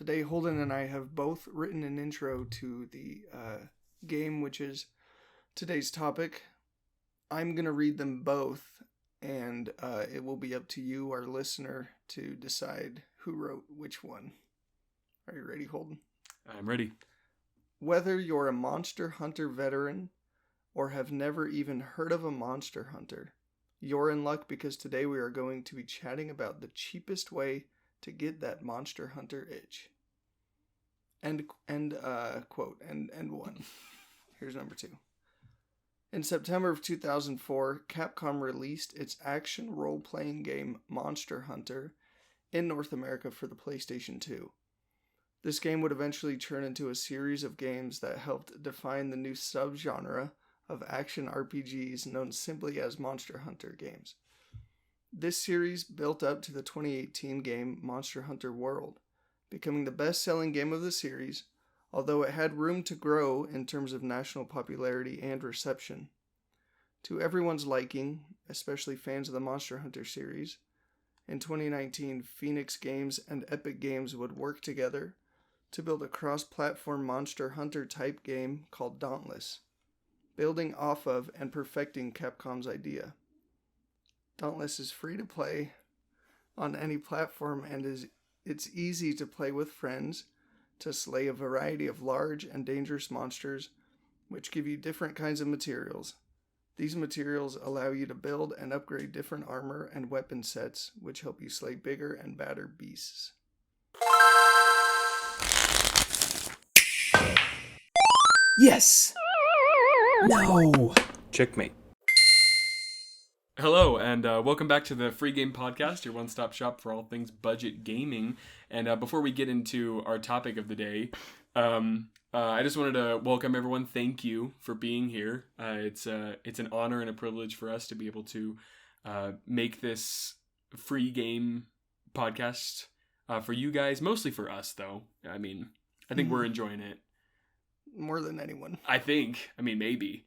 Today, Holden and I have both written an intro to the game, which is today's topic. I'm going to read them both, and it will be up to you, our listener, to decide who wrote which one. Are you ready, Holden? I'm ready. Whether you're a Monster Hunter veteran or have never even heard of a Monster Hunter, you're in luck because today we are going to be chatting about the cheapest way to get that Monster Hunter itch. End quote. End one. Here's number 2. In September of 2004, Capcom released its action role-playing game Monster Hunter in North America for the PlayStation 2. This game would eventually turn into a series of games that helped define the new subgenre of action RPGs known simply as Monster Hunter games. This series built up to the 2018 game Monster Hunter World, becoming the best-selling game of the series, although it had room to grow in terms of national popularity and reception. To everyone's liking, especially fans of the Monster Hunter series, in 2019, Phoenix Games and Epic Games would work together to build a cross-platform Monster Hunter type game called Dauntless, building off of and perfecting Capcom's idea. Dauntless is free to play on any platform and it's easy to play with friends to slay a variety of large and dangerous monsters, which give you different kinds of materials. These materials allow you to build and upgrade different armor and weapon sets, which help you slay bigger and badder beasts. Yes! No! Checkmate. Hello, and welcome back to the Free Game Podcast, your one-stop shop for all things budget gaming. And before we get into our topic of the day, I just wanted to welcome everyone. Thank you for being here. It's an honor and a privilege for us to be able to make this Free Game Podcast for you guys, mostly for us, though. I mean, I think we're enjoying it. More than anyone. I think. I mean, maybe.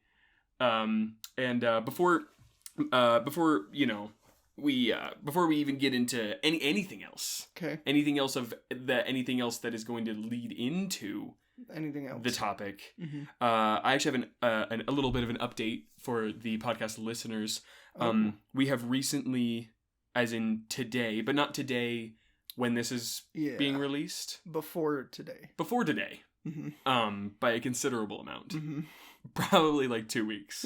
Before we even get into anything else, okay, anything else that is going to lead into anything else, the topic, I actually have a little bit of an update for the podcast listeners. We have recently, as in today, but not today when this is being released, before today. By a considerable amount, probably like 2 weeks.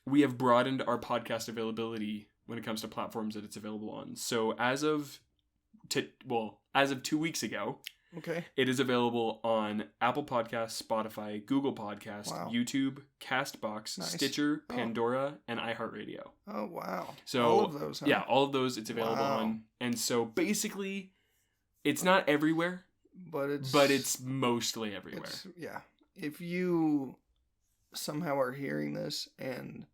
We have broadened our podcast availability when it comes to platforms that it's available on. So as of 2 weeks ago, it is available on Apple Podcasts, Spotify, Google Podcasts, YouTube, Castbox, Stitcher, Pandora, and iHeartRadio. Oh, wow. So all of those, huh? Yeah, all of those it's available on. And so basically, it's not everywhere, but it's mostly everywhere. If you somehow are hearing this and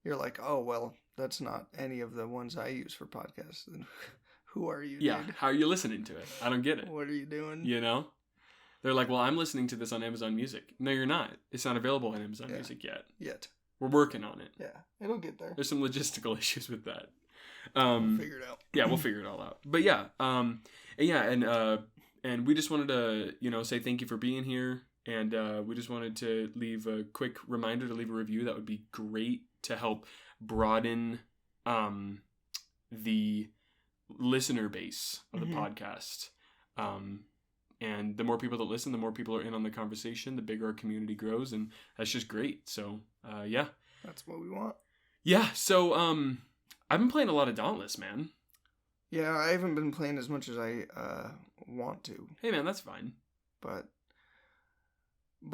you're like, oh, well, that's not any of the ones I use for podcasts, then who are you, dude? How are you listening to it? I don't get it. What are you doing? You know? They're like, well, I'm listening to this on Amazon Music. No, you're not. It's not available on Amazon Music yet. We're working on it. Yeah, it'll get there. There's some logistical issues with that. We'll figure it out. Yeah, we'll figure it all out. But and we just wanted to, say thank you for being here. And we just wanted to leave a quick reminder to leave a review. That would be great to help broaden the listener base of the podcast. And the more people that listen, the more people are in on the conversation, the bigger our community grows. And that's just great. So, That's what we want. Yeah. So, I've been playing a lot of Dauntless, man. Yeah, I haven't been playing as much as I want to. Hey, man, that's fine. But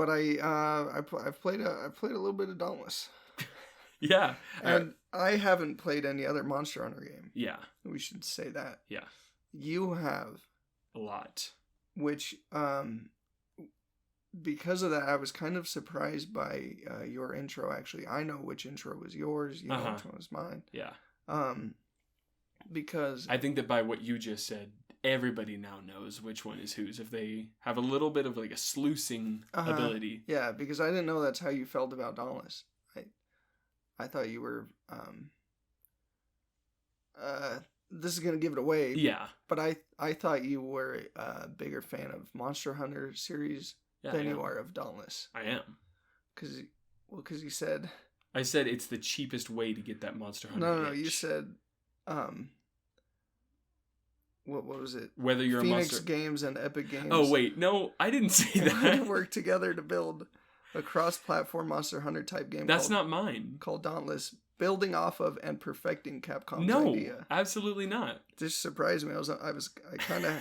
I've played a little bit of Dauntless. Yeah. And I haven't played any other Monster Hunter game. Yeah. We should say that. Yeah. You have. A lot. Which, because of that, I was kind of surprised by your intro, actually. I know which intro was yours. You know which one was mine. Yeah. Because I think that by what you just said, everybody now knows which one is whose if they have a little bit of like a sluicing ability. Yeah, because I didn't know that's how you felt about I thought you were this is gonna give it away. Yeah. But I thought you were a bigger fan of Monster Hunter series than you are of Dauntless. I am. Because you said. I said it's the cheapest way to get that Monster Hunter. No. You said, what was it? Whether you're Phoenix a Monster Games and Epic Games. Oh wait, no, I didn't say that. Work together to build a cross-platform Monster Hunter type game. That's not mine. Called Dauntless, building off of and perfecting Capcom's No, idea. absolutely not. This surprised me. I kind of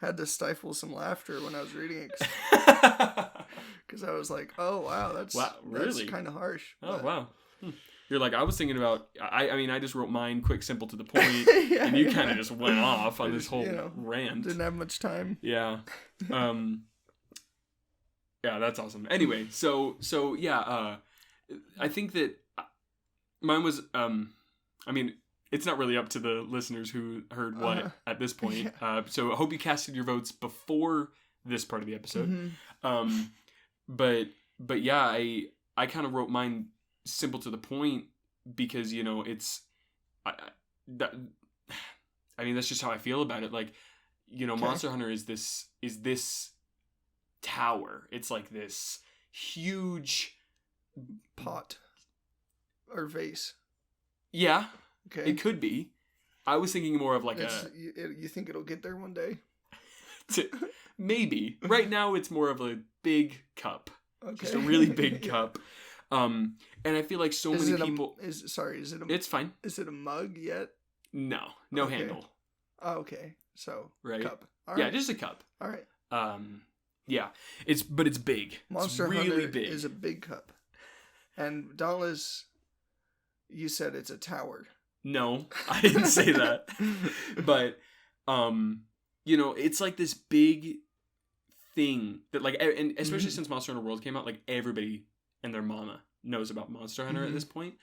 had to stifle some laughter when I was reading it because I was like, oh wow, that's kind of harsh. Oh wow. You're like, I was thinking about, I mean, I just wrote mine quick, simple, to the point, and you kind of just went off on this whole rant. Didn't have much time. Yeah. Yeah, that's awesome. Anyway, so yeah, I think that mine was, I mean, it's not really up to the listeners who heard what at this point. Yeah. So I hope you casted your votes before this part of the episode. Mm-hmm. But yeah, I kind of wrote mine simple to the point because, you know, it's I mean, that's just how I feel about it. Like, you know, Monster Hunter is this tower. It's like this huge pot or vase. Yeah. Okay. It could be. I was thinking more of like you think it'll get there one day? Maybe. Right now it's more of a big cup. Okay. Just a really big cup. And I feel like so many people. It's fine. Is it a mug yet? No handle. Oh, okay. So right. Cup. All right. Just a cup. All right. Yeah. It's big. Monster it's really Hunter big. Is a big cup. And Dauntless, you said it's a tower. No, I didn't say that. But you know, it's like this big thing that, like, and especially since Monster Hunter World came out, like, everybody and their mama knows about Monster Hunter at this point.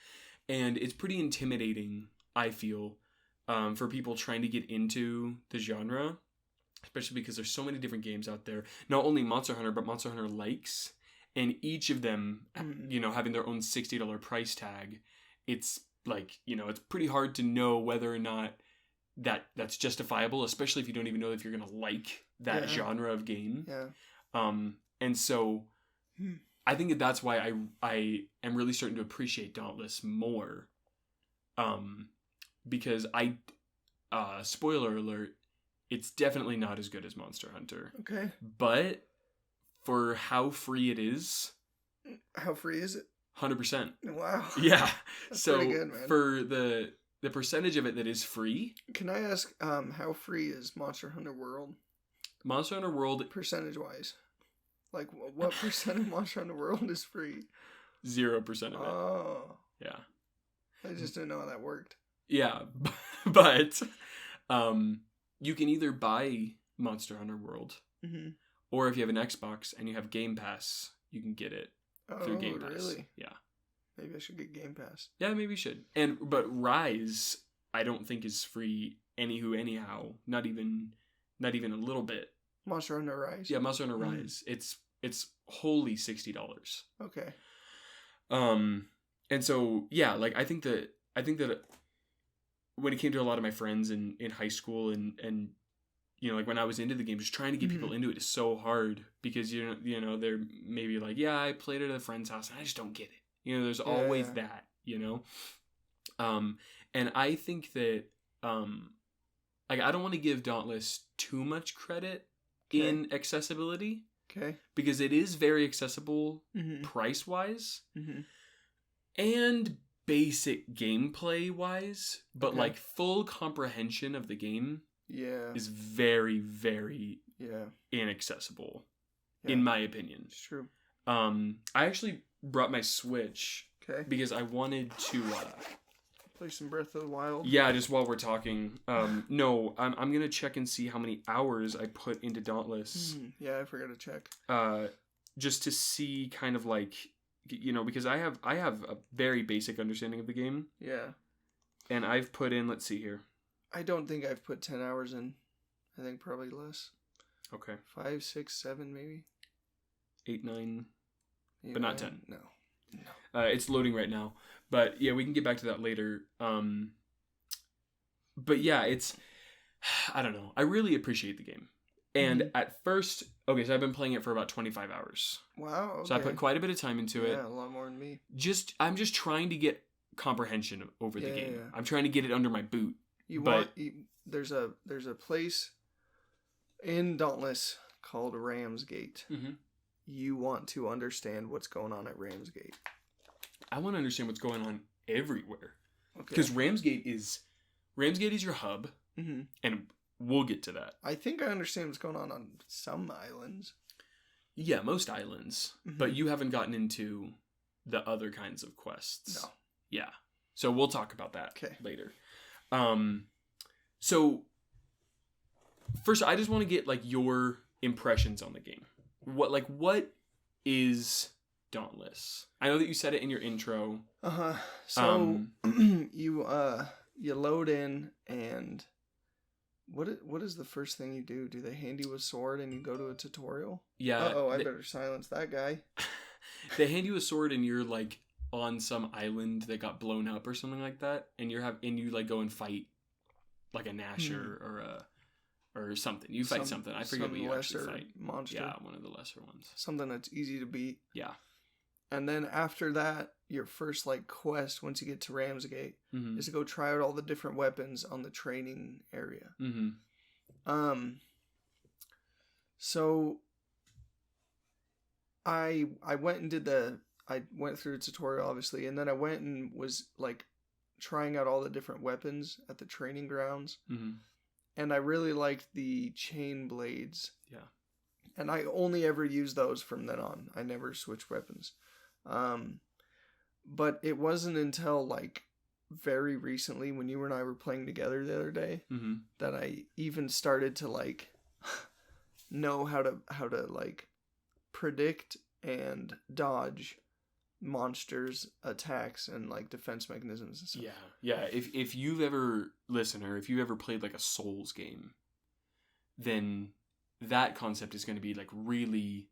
And it's pretty intimidating, I feel, for people trying to get into the genre, especially because there's so many different games out there. Not only Monster Hunter, but Monster Hunter likes, and each of them, you know, having their own $60 price tag. It's like, you know, it's pretty hard to know whether or not that's justifiable, especially if you don't even know if you're gonna like that genre of game. Yeah. And so I think that's why I am really starting to appreciate Dauntless more. Because spoiler alert, it's definitely not as good as Monster Hunter. Okay. But for how free it is. How free is it? 100%. Wow. Yeah. That's so pretty good, man. For the percentage of it that is free. Can I ask how free is Monster Hunter World? Monster Hunter World, percentage wise. Like, what percent of Monster Hunter World is free? 0% of it. Oh. Yeah. I just didn't know how that worked. Yeah. But you can either buy Monster Hunter World, or if you have an Xbox and you have Game Pass, you can get it through Game Pass. Really? Yeah. Maybe I should get Game Pass. Yeah, maybe you should. But Rise, I don't think is free anyhow. Not even a little bit. Monster Hunter Rise. Yeah, Monster Hunter Rise. It's wholly $60. Okay. And so yeah, like I think that when it came to a lot of my friends in high school and you know, like when I was into the game, just trying to get people into it is so hard because you know they're maybe like, yeah, I played it at a friend's house and I just don't get it. You know, there's always that, you know. And I think that like I don't want to give Dauntless too much credit in accessibility. Okay. Because it is very accessible price wise. And basic gameplay wise, but like full comprehension of the game is very, very inaccessible in my opinion. It's true. I actually brought my Switch because I wanted to play some Breath of the Wild. Yeah, just while we're talking. No, I'm gonna check and see how many hours I put into Dauntless. Yeah, I forgot to check. Just to see kind of like, you know, because I have a very basic understanding of the game. Yeah. And I've put in, let's see here. I don't think I've put 10 hours in. I think probably less. Okay. 5, 6, 7 maybe. 8, 9. But not 10. No. It's loading right now. But yeah, we can get back to that later. But yeah, it's, I don't know. I really appreciate the game. And at first, okay, so I've been playing it for about 25 hours. Wow. Okay. So I put quite a bit of time into it. Yeah, a lot more than me. I'm just trying to get comprehension over the game. Yeah. I'm trying to get it under my boot. There's a place in Dauntless called Ramsgate. Mm-hmm. You want to understand what's going on at Ramsgate. I want to understand what's going on everywhere. Okay. Because Ramsgate is your hub, and we'll get to that. I think I understand what's going on some islands. Yeah, most islands. But you haven't gotten into the other kinds of quests. No. Yeah. So we'll talk about that later. So first, I just want to get like your impressions on the game. What is Dauntless? I know that you said it in your intro. So you load in, and what is the first thing you do? Do they hand you a sword and you go to a tutorial? Yeah. I better silence that guy. They hand you a sword and you're like on some island that got blown up or something like that, and you like go and fight like a Nasher or something. You fight something. I forget what you actually fight. Monster. Yeah, one of the lesser ones. Something that's easy to beat. Yeah. And then after that, your first like quest once you get to Ramsgate is to go try out all the different weapons on the training area. So I went through the tutorial obviously, and then I went and was like trying out all the different weapons at the training grounds. And I really liked the chain blades. Yeah. And I only ever used those from then on. I never switched weapons. But it wasn't until like very recently when you and I were playing together the other day that I even started to like know how to like predict and dodge monsters' attacks and like defense mechanisms and stuff. Yeah. If you've ever played like a Souls game, then that concept is going to be like really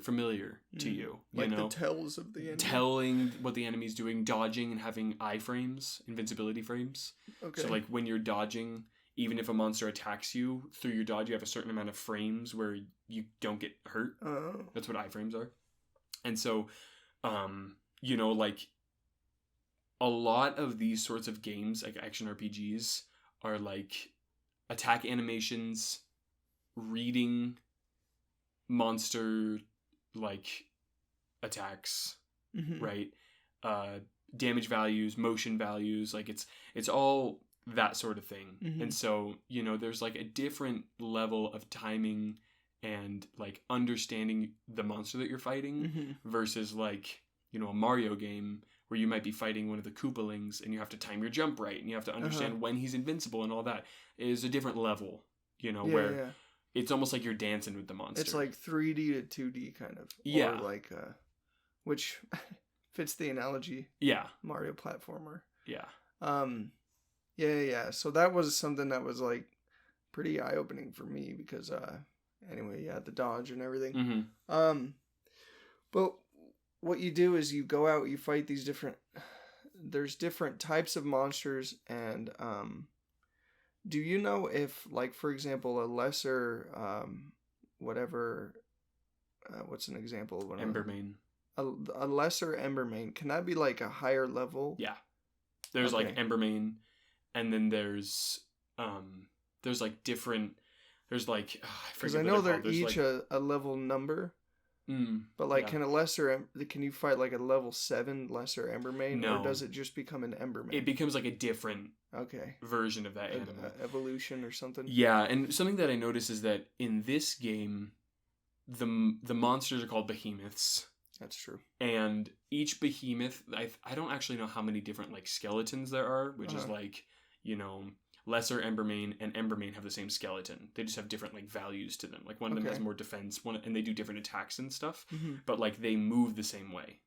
familiar to you. Like you know? the tells of the enemy. Telling what the enemy's doing, dodging, and having iframes, invincibility frames. Okay. So like when you're dodging, even if a monster attacks you, through your dodge you have a certain amount of frames where you don't get hurt. Oh. That's what iframes are. And so, like a lot of these sorts of games, like action RPGs, are like attack animations, reading monster like attacks, right? Damage values, motion values, like it's all that sort of thing. And so, there's like a different level of timing and like understanding the monster that you're fighting versus like, a Mario game where you might be fighting one of the Koopalings and you have to time your jump right and you have to understand when he's invincible and all that. It is a different level, where it's almost like you're dancing with the monster. It's like 3D to 2D kind of. Yeah. Or like, which fits the analogy. Yeah. Mario platformer. Yeah. Yeah. So that was something that was like pretty eye-opening for me because, the dodge and everything. But what you do is you go out, you fight these there's different types of monsters, and do you know if, like, for example, a lesser what's an example of one? Embermane. A lesser Embermane, can that be like a higher level? Yeah. There's like Embermane, and then there's like different. There's like, because I know they're each like a level number. But like, can you fight like a level 7 lesser Embermane? No. Or does it just become an Embermane? It becomes like a different version of that animal. Evolution or something. Yeah, and something that I noticed is that in this game, the monsters are called behemoths. That's true. And each behemoth, I don't actually know how many different like skeletons there are, which is like, lesser Embermane and Embermane have the same skeleton. They just have different like values to them. Like one of them has more defense, and they do different attacks and stuff. But like they move the same way,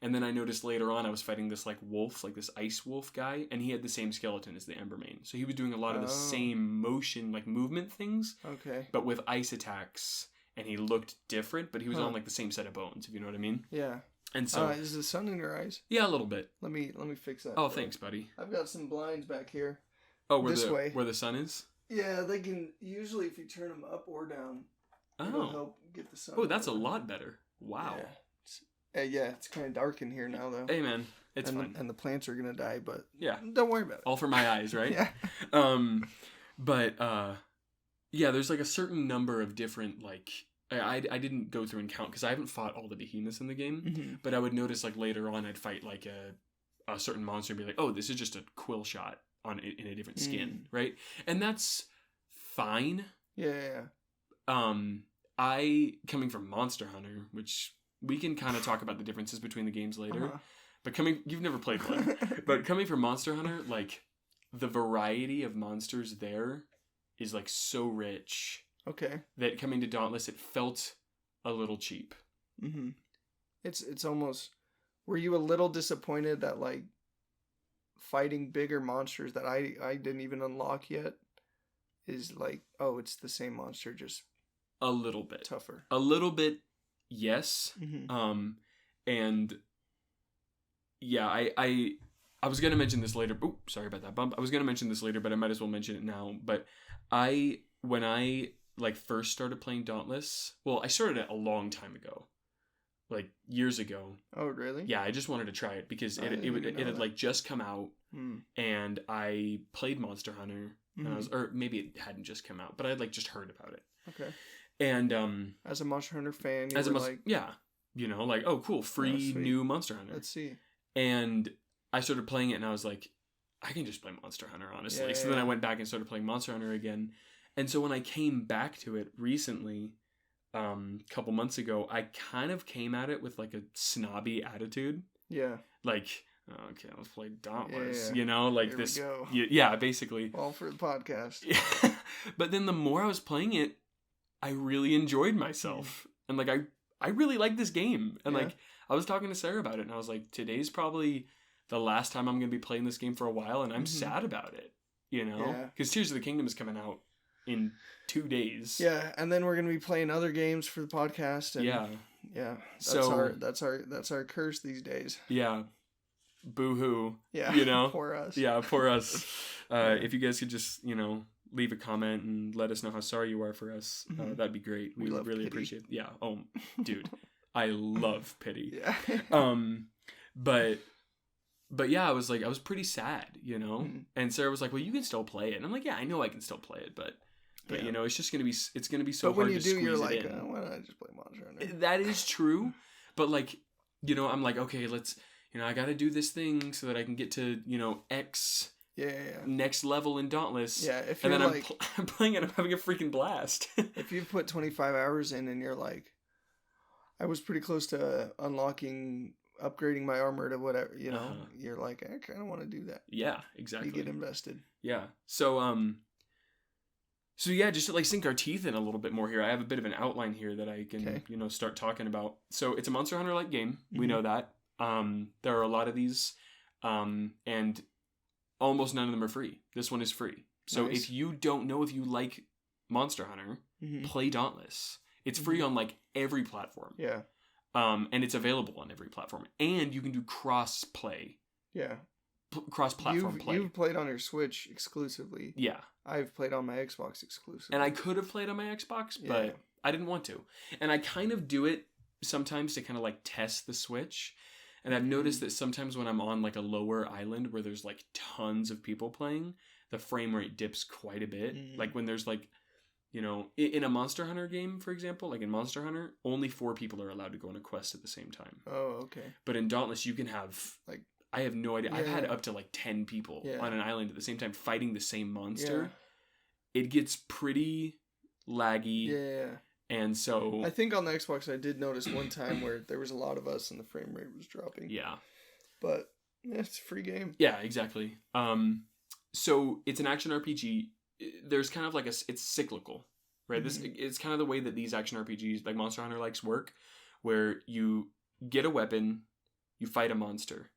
And then I noticed later on I was fighting this like wolf, like this ice wolf guy, and he had the same skeleton as the Embermane. So he was doing a lot of the same motion, like movement things. Okay. But with ice attacks, and he looked different, but he was on like the same set of bones. If you know what I mean. Yeah. And so is the sun in your eyes? yeah, a little bit. Let me fix that. Oh, thanks, buddy. I've got some blinds back here. Oh, way. Where the sun is? Yeah, they can usually if you turn them up or down. It'll help get the sun. Oh, that's a lot better. Wow. Yeah, it's kind of dark in here now though. Hey man, it's fine. And the plants are gonna die, but yeah, don't worry about it. All for my eyes, right? Yeah. But yeah, there's like a certain number of different like. I didn't go through and count because I haven't fought all the behemoths in the game, but I would notice like later on I'd fight like a certain monster and be like, oh, this is just a quill shot in a different skin, right? And that's fine. Yeah. I coming from Monster Hunter, which we can kind of talk about the differences between the games later, but you've never played one, but coming from Monster Hunter, like the variety of monsters there is like so rich. Okay. That coming to Dauntless, it felt a little cheap. Mm-hmm. It's almost. Were you a little disappointed that like fighting bigger monsters that I didn't even unlock yet is like, oh, it's the same monster, just a little bit tougher. A little bit, yes. And yeah, I was gonna mention this later. Oh, sorry about that bump. I was gonna mention this later, but I might as well mention it now. But when I like first started playing Dauntless, well, I started it a long time ago, like years ago. Oh, really? Yeah, I just wanted to try it because it had like just come out, and I played Monster Hunter, and or maybe it hadn't just come out, but I had like just heard about it. Okay. And as a Monster Hunter fan, yeah, you know, like, oh, cool, free new Monster Hunter. Let's see. And I started playing it, and I was like, I can just play Monster Hunter, honestly. So then I went back and started playing Monster Hunter again. And so when I came back to it recently, a couple months ago, I kind of came at it with like a snobby attitude. Yeah. Like, okay, let's play Dauntless. You know, like here this. Yeah, basically. All for the podcast. Yeah. But then the more I was playing it, I really enjoyed myself. And like, I really like this game. And like, I was talking to Sarah about it, and I was like, today's probably the last time I'm going to be playing this game for a while, and I'm sad about it. You know? Because Tears of the Kingdom is coming out in 2 days. Yeah, and then we're gonna be playing other games for the podcast. And yeah. That's our curse these days. Yeah, boo-hoo. Yeah, you know, poor us. Yeah, poor us. If you guys could just leave a comment and let us know how sorry you are for us, that'd be great. We really appreciate it. Yeah. Oh, dude, I love pity. Yeah. But yeah, I was pretty sad, And Sarah was like, "Well, you can still play it." And I'm like, "Yeah, I know I can still play it, but it's just gonna be so hard to squeeze it in." But when you do, you're like, "Why don't I just play Monster Hunter?" That is true, but I'm like, okay, let's, I got to do this thing so that I can get to X. Next level in Dauntless. Yeah, and then I'm playing it, I'm having a freaking blast. If you've put 25 hours in and you're like, I was pretty close to upgrading my armor to whatever, you're like, I kind of want to do that. Yeah, exactly. You get invested. Yeah. So yeah, just to sink our teeth in a little bit more here, I have a bit of an outline here that I can, start talking about. So it's a Monster Hunter-like game. We know that. There are a lot of these, and almost none of them are free. This one is free. So if you don't know if you like Monster Hunter, play Dauntless. It's free on every platform. Yeah. And it's available on every platform. And you can do cross-play. Yeah. Cross-platform play. You've played on your Switch exclusively. Yeah. I've played on my Xbox exclusively. And I could have played on my Xbox, but I didn't want to. And I kind of do it sometimes to kind of test the Switch. And I've noticed that sometimes when I'm on a lower island where there's tons of people playing, the frame rate dips quite a bit. When there's in a Monster Hunter game, for example, in Monster Hunter, only 4 people are allowed to go on a quest at the same time. Oh, okay. But in Dauntless, you can have I have no idea. I've had up to 10 people on an island at the same time fighting the same monster. Yeah. It gets pretty laggy. Yeah. And so I think on the Xbox I did notice one time where there was a lot of us and the frame rate was dropping. Yeah. But it's a free game. Yeah, exactly. So it's an action RPG. There's kind of it's cyclical, right? This it's kind of the way that these action RPGs like Monster Hunter likes work, where you get a weapon, you fight a monster.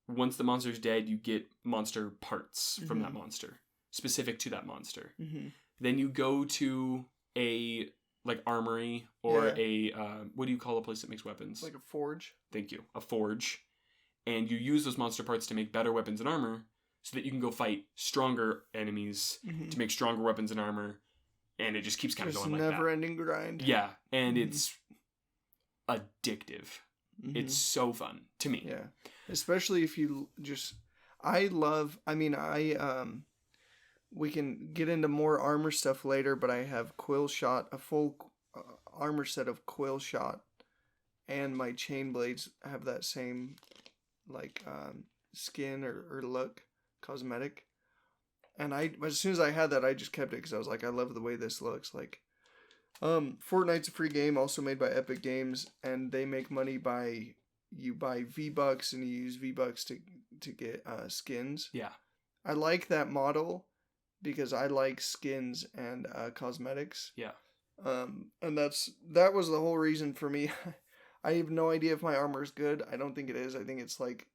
Once the monster's dead, you get monster parts from that monster, specific to that monster. Then you go to a like armory or Yeah. what do you call a place that makes weapons? Like a forge. Thank you. A forge. And you use those monster parts to make better weapons and armor so that you can go fight stronger enemies to make stronger weapons and armor. And it just keeps kind of going like that. Never-ending grind. Yeah. And it's addictive. It's so fun to me. Yeah. Especially if you just... we can get into more armor stuff later, but I have quill shot, a full armor set of quill shot, and my chain blades have that same like skin or look, cosmetic. And as soon as I had that, I just kept it because I was like, I love the way this looks. Like, Fortnite's a free game, also made by Epic Games, and they make money by you buy V-Bucks and you use V-Bucks to get skins. Yeah. I like that model because I like skins and cosmetics. Yeah. And that was the whole reason for me. I have no idea if my armor is good. I don't think it is. I think it's like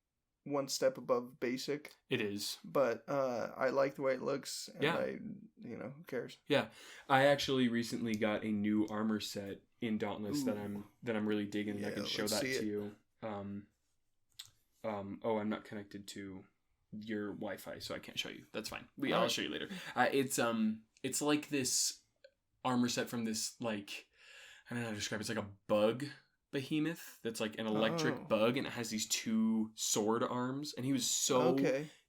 one step above basic. It is. But I like the way it looks. And who cares? Yeah. I actually recently got a new armor set in Dauntless that I'm really digging. Yeah, I can show that to you. I'm not connected to your Wi-Fi, so I can't show you. That's fine. I'll show you later. It's like this armor set from this, like, I don't know how to describe it. It's like a bug behemoth that's like an electric bug, and it has these two sword arms, and he was so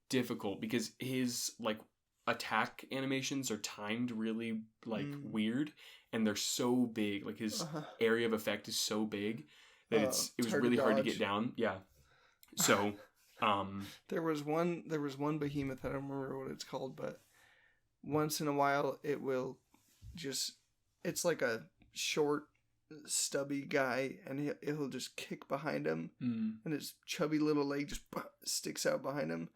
difficult because his like attack animations are timed really like weird, and they're so big, like his area of effect is so big that it was really hard to get down. Yeah. So there was one behemoth, I don't remember what it's called, but once in a while it will just, it's like a short stubby guy, and he'll just kick behind him, and his chubby little leg just sticks out behind him,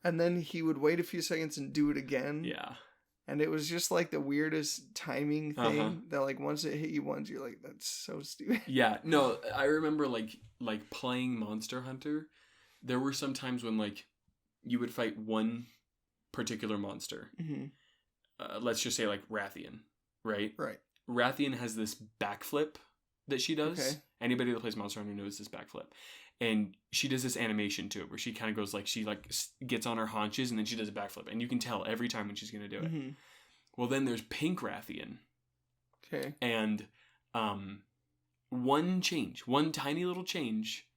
and then he would wait a few seconds and do it again. Yeah. And it was just like the weirdest timing thing that like once it hit you once, you're like, that's so stupid. Yeah. No, I remember like playing Monster Hunter. There were some times when like you would fight one particular monster. Let's just say like Rathian, right? Right. Rathian has this backflip that she does. Okay. Anybody that plays Monster Hunter knows this backflip. And she does this animation to it where she kind of goes like, she like gets on her haunches and then she does a backflip. And you can tell every time when she's going to do it. Well, then there's Pink Rathian. Okay. And one tiny little change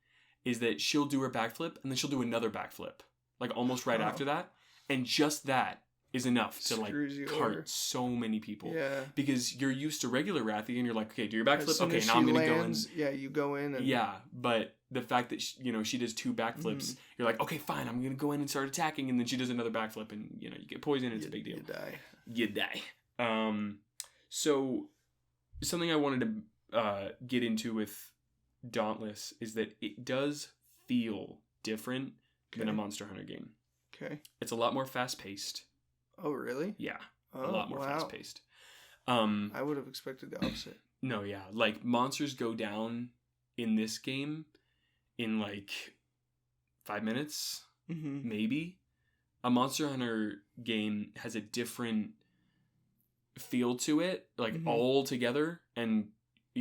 is that she'll do her backflip and then she'll do another backflip. Like almost right after that. And just that is enough to like cart so many people. Yeah. Because you're used to regular Rathian and you're like, okay, do your backflip. Okay, now I'm going to go in. Yeah, you go in. And... Yeah, but the fact that she does two backflips, you're like, okay, fine, I'm going to go in and start attacking. And then she does another backflip and, you get poisoned. It's a big deal. You die. So something I wanted to get into with Dauntless is that it does feel different than a Monster Hunter game. Okay. It's a lot more fast-paced. Oh, really? Yeah. A lot more fast-paced. I would have expected the opposite. No, yeah. Like, monsters go down in this game in, like, 5 minutes, maybe. A Monster Hunter game has a different feel to it, like, all together. And,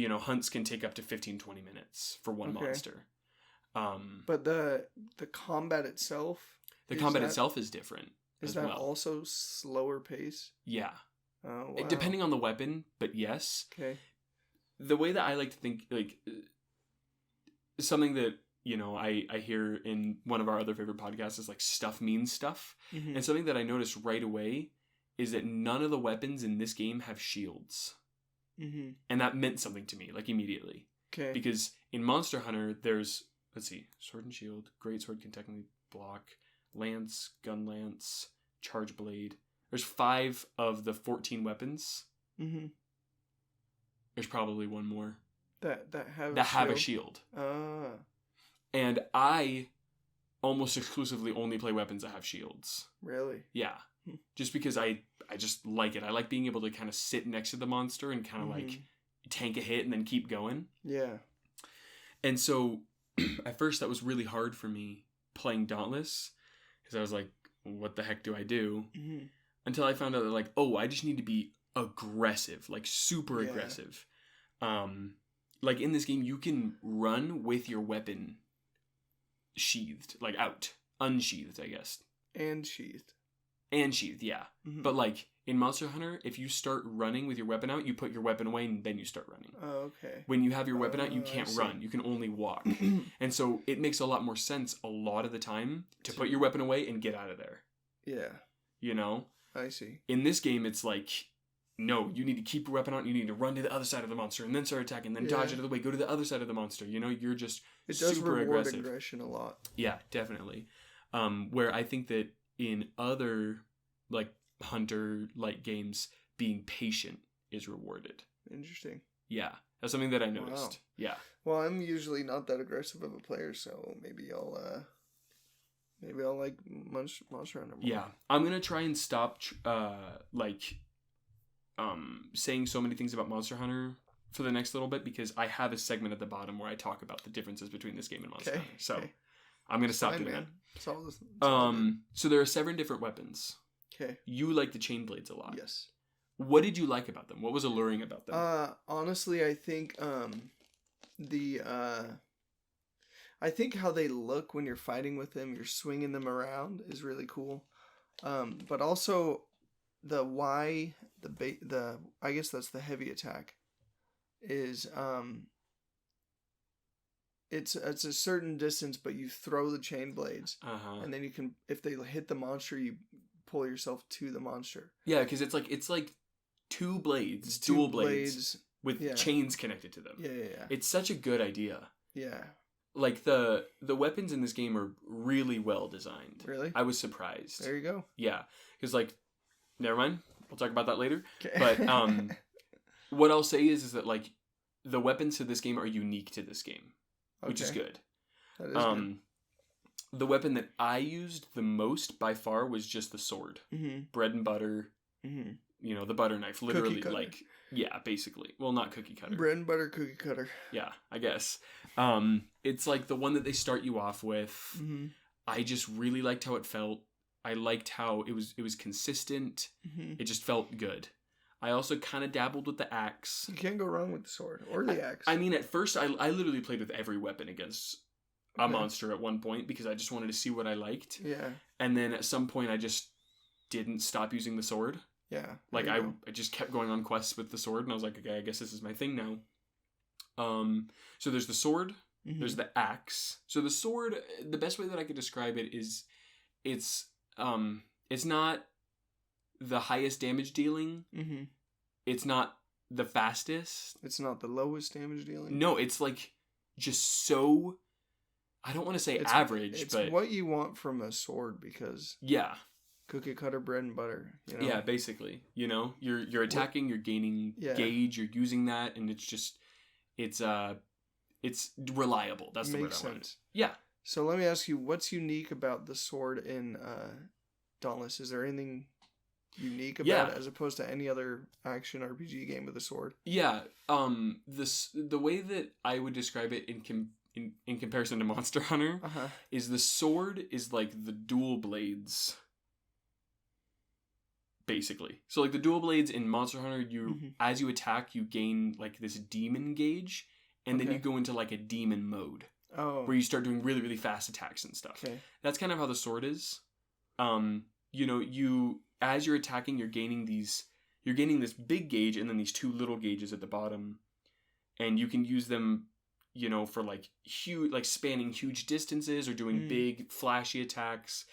hunts can take up to 15-20 minutes for one monster. But the combat itself... The combat itself is different. Is that also slower pace? Yeah. Oh, wow. Depending on the weapon, but yes. Okay. The way that I like to think, like, something that, I hear in one of our other favorite podcasts is, like, stuff means stuff. And something that I noticed right away is that none of the weapons in this game have shields. And that meant something to me, like, immediately. Okay. Because in Monster Hunter, there's, let's see, sword and shield, great sword can technically block, lance, gun lance, charge blade. There's 5 of the 14 weapons. There's probably one more that have a shield. And I almost exclusively only play weapons that have shields. Really? Yeah. Just because I just like it. I like being able to kind of sit next to the monster and kind of like tank a hit and then keep going. Yeah. And so at first that was really hard for me playing Dauntless. Because I was like, what the heck do I do? Until I found out that, like, I just need to be aggressive, like super aggressive. like in this game, you can run with your weapon sheathed, like out, unsheathed, I guess. And sheathed. And sheathed, yeah. Mm-hmm. But like in Monster Hunter, if you start running with your weapon out, you put your weapon away and then you start running. Oh, okay. When you have your weapon out, you can't run. You can only walk. And so it makes a lot more sense a lot of the time to put your weapon away and get out of there. Yeah. You know? I see. In this game, it's like, no, you need to keep your weapon out and you need to run to the other side of the monster and then start attacking, then dodge out of the way, go to the other side of the monster. You know, you're just it does super reward aggressive. Aggression a lot. Yeah, definitely. Where I think that in other like hunter-like games, being patient is rewarded. Interesting. Yeah, that's something that I noticed. Wow. Yeah. Well, I'm usually not that aggressive of a player, so maybe I'll like Monster Hunter more. Yeah, I'm gonna try and stop saying so many things about Monster Hunter for the next little bit, because I have a segment at the bottom where I talk about the differences between this game and Monster Hunter. So I'm gonna stop doing that. It's all So there are 7 different weapons. Okay. You like the chain blades a lot. Yes. What did you like about them? What was alluring about them? Honestly, I think I think how they look when you're fighting with them, you're swinging them around, is really cool. But also I guess that's the heavy attack, is it's a certain distance, but you throw the chain blades, and then you can, if they hit the monster, you pull yourself to the monster. Yeah, because it's like 2 blades, dual blades with chains connected to them. Yeah. It's such a good idea. Yeah. Like the weapons in this game are really well designed. Really? I was surprised. There you go. Yeah, because like, never mind. We'll talk about that later. Okay. But what I'll say is that like the weapons to this game are unique to this game, which is good. That is good. The weapon that I used the most by far was just the sword. Mm-hmm. Bread and butter. Mm-hmm. You know, the butter knife. Literally, cutter. like, yeah, basically. Well, not cookie cutter. Bread and butter cookie cutter. Yeah, I guess. It's like the one that they start you off with. Mm-hmm. I just really liked how it felt. I liked how it was consistent. Mm-hmm. It just felt good. I also kind of dabbled with the axe. You can't go wrong with the sword or the axe. I mean, at first, I literally played with every weapon against a monster at one point because I just wanted to see what I liked. Yeah. And then at some point, I just didn't stop using the sword. Yeah. Like, I just kept going on quests with the sword, and I was like, okay, I guess this is my thing now. So there's the sword, there's the axe. So the sword, the best way that I could describe it is it's not the highest damage dealing. Mm-hmm. It's not the fastest. It's not the lowest damage dealing. No, it's like just so, I don't want to say average, but it's what you want from a sword, because yeah. Cookie cutter, bread and butter. You know? Yeah, basically. You know, you're attacking, you're gaining gauge, you're using that, and it's just it's reliable. That's the word I wanted. Yeah. So let me ask you, what's unique about the sword in Dauntless? Is there anything unique about it as opposed to any other action RPG game with a sword? Yeah. The way that I would describe it in comparison to Monster Hunter is the sword is like the dual blades. Basically. So like the dual blades in Monster Hunter, as you attack, you gain like this demon gauge, and then you go into like a demon mode. Oh. Where you start doing really, really fast attacks and stuff. Okay. That's kind of how the sword is. You know, as you're attacking, you're gaining this big gauge and then these 2 little gauges at the bottom. And you can use them, you know, for like huge, like spanning huge distances or doing big flashy attacks.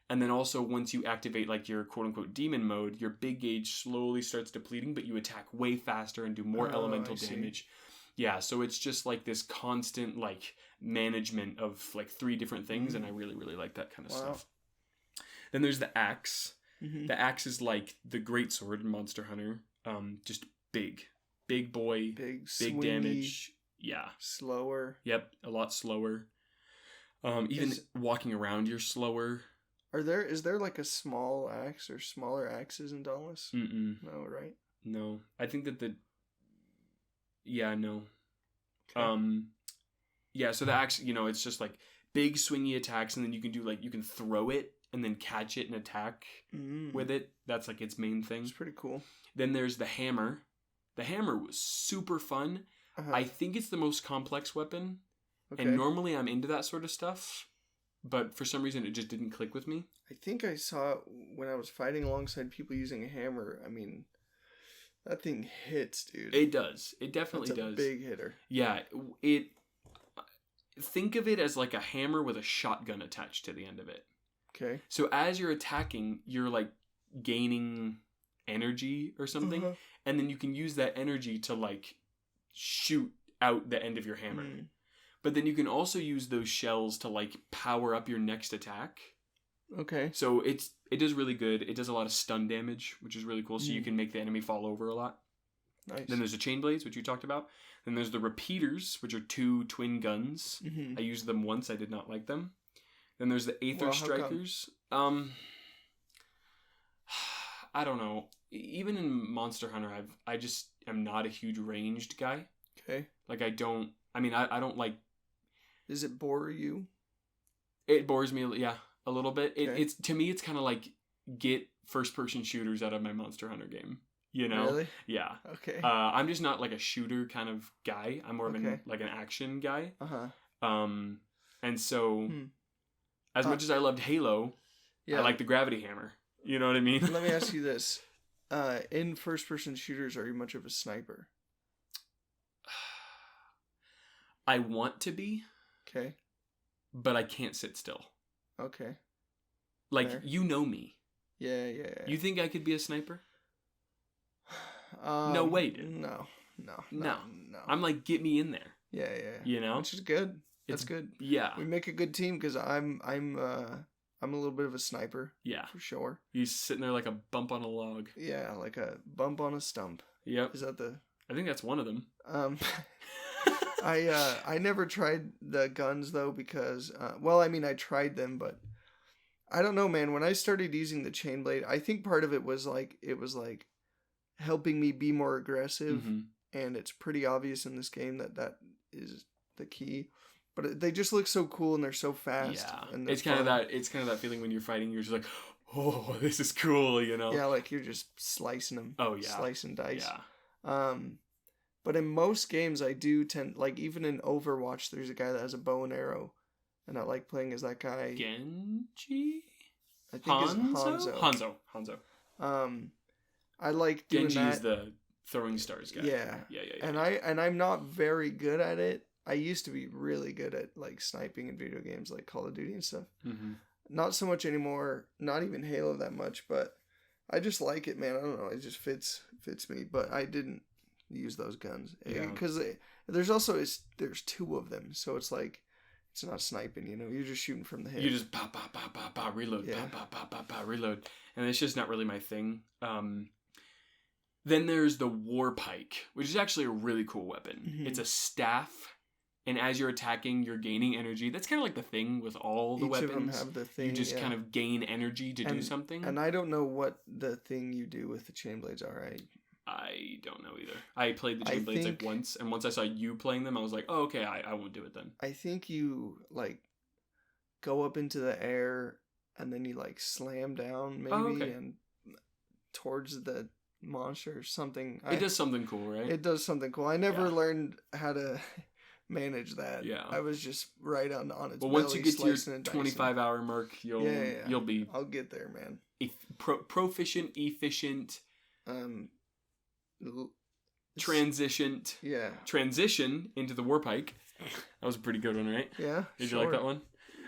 And then also once you activate like your quote unquote demon mode, your big gauge slowly starts depleting, but you attack way faster and do more elemental damage. Yeah, so it's just like this constant like management of like 3 different things, and I really, really like that kind of stuff. Then there's the axe. The axe is like the great sword in Monster Hunter. Just big boy, big swingy, damage. Yeah. Slower. Yep, a lot slower. Even walking around, you're slower. Is there like a small axe or smaller axes in Dauntless? Mm-mm. No, right? No. I think that no. Okay. Yeah, so the axe, you know, it's just like big swingy attacks, and then you can throw it and then catch it and attack with it. That's like its main thing. It's pretty cool. Then there's the hammer. The hammer was super fun, I think it's the most complex weapon, Okay. and normally I'm into that sort of stuff, but for some reason it just didn't click with me. I think I saw when I was fighting alongside people using a hammer. I mean, that thing hits, dude. It does. It definitely That's a does. big hitter. Yeah, it. Think of it as like a hammer with a shotgun attached to the end of it. Okay. So as you're attacking, you're like gaining energy or something, Uh-huh. and then you can use that energy to like shoot out the end of your hammer. Mm. But then you can also use those shells to like power up your next attack. Okay. So it does really good. It does a lot of stun damage, which is really cool. So you can make the enemy fall over a lot. Nice. Then there's the chain blades, which you talked about. Then there's the repeaters, which are 2 twin guns. Mm-hmm. I used them once. I did not like them. Then there's the Aether Well, how come? Strikers. I don't know. Even in Monster Hunter, I just am not a huge ranged guy. Okay. Like I don't like. Does it bore you? It bores me, yeah, a little bit. Okay. It's to me, it's kind of like get first person shooters out of my Monster Hunter game. You know? Really? Yeah. Okay. I'm just not like a shooter kind of guy. I'm more of Okay. an action guy. Uh-huh. And so Hmm. as much as I loved Halo, Yeah. I like the gravity hammer. You know what I mean? Let me ask you this. In first-person shooters, are you much of a sniper? I want to be, Okay. but I can't sit still. Okay. Like, Fair. you know me. Yeah. You think I could be a sniper? No No way, dude. No. No. I'm like, get me in there. Yeah. You know? Which is good. That's It's good. Yeah. We make a good team because I'm a little bit of a sniper Yeah. for sure. He's sitting there like a bump on a log. Yeah, like a bump on a stump. Yep. Is that the? I think that's one of them. I never tried the guns though because well, I mean I tried them, but I don't know, man. When I started using the chain blade, I think part of it was like helping me be more aggressive, Mhm. and it's pretty obvious in this game that is the key. But they just look so cool and they're so fast. Yeah. and they're It's kind of fun. that feeling when you're fighting, you're just like, oh, this is cool, you know? Yeah, like you're just slicing them. Oh, yeah. Slice and dice. Yeah. But in most games, I do tend, like, even in Overwatch, there's a guy that has a bow and arrow, and I like playing as that guy. Genji? I think it's Hanzo. Hanzo. I like doing Genji that. is the throwing stars guy. Yeah. Yeah. And I'm not very good at it. I used to be really good at like sniping in video games, like Call of Duty and stuff. Mm-hmm. Not so much anymore. Not even Halo that much, but I just like it, man. I don't know. It just fits me. But I didn't use those guns because there's there's 2 of them, so it's like it's not sniping. You know, you're just shooting from the hip. You just pop, pop, pop, pop, pop, reload, Yeah. pop, pop, pop, pop, pop, reload, and it's just not really my thing. Then there's the war pike, which is actually a really cool weapon. Mhm. It's a staff, and as you're attacking, you're gaining energy. That's kind of like the thing with all the Each weapons. of them have the thing. You just yeah. kind of gain energy to do something. And I don't know what the thing you do with the chain blades are. I don't know either. I played the I chain blades think- like once, and once I saw you playing them, I was like, oh, okay, I won't do it then. I think you like go up into the air and then you like slam down maybe okay. and towards the monster or something. It does something cool, right? It does something cool. I never Yeah. learned how to manage that. Yeah. I was just right on its Well, belly, once you get to your slicing and dicing. 25-hour mark, you'll be I'll get there, man. proficient, efficient, L- transitioned. Yeah. Transition into the war pike. That was a pretty good one, right? Yeah. Did you like that one?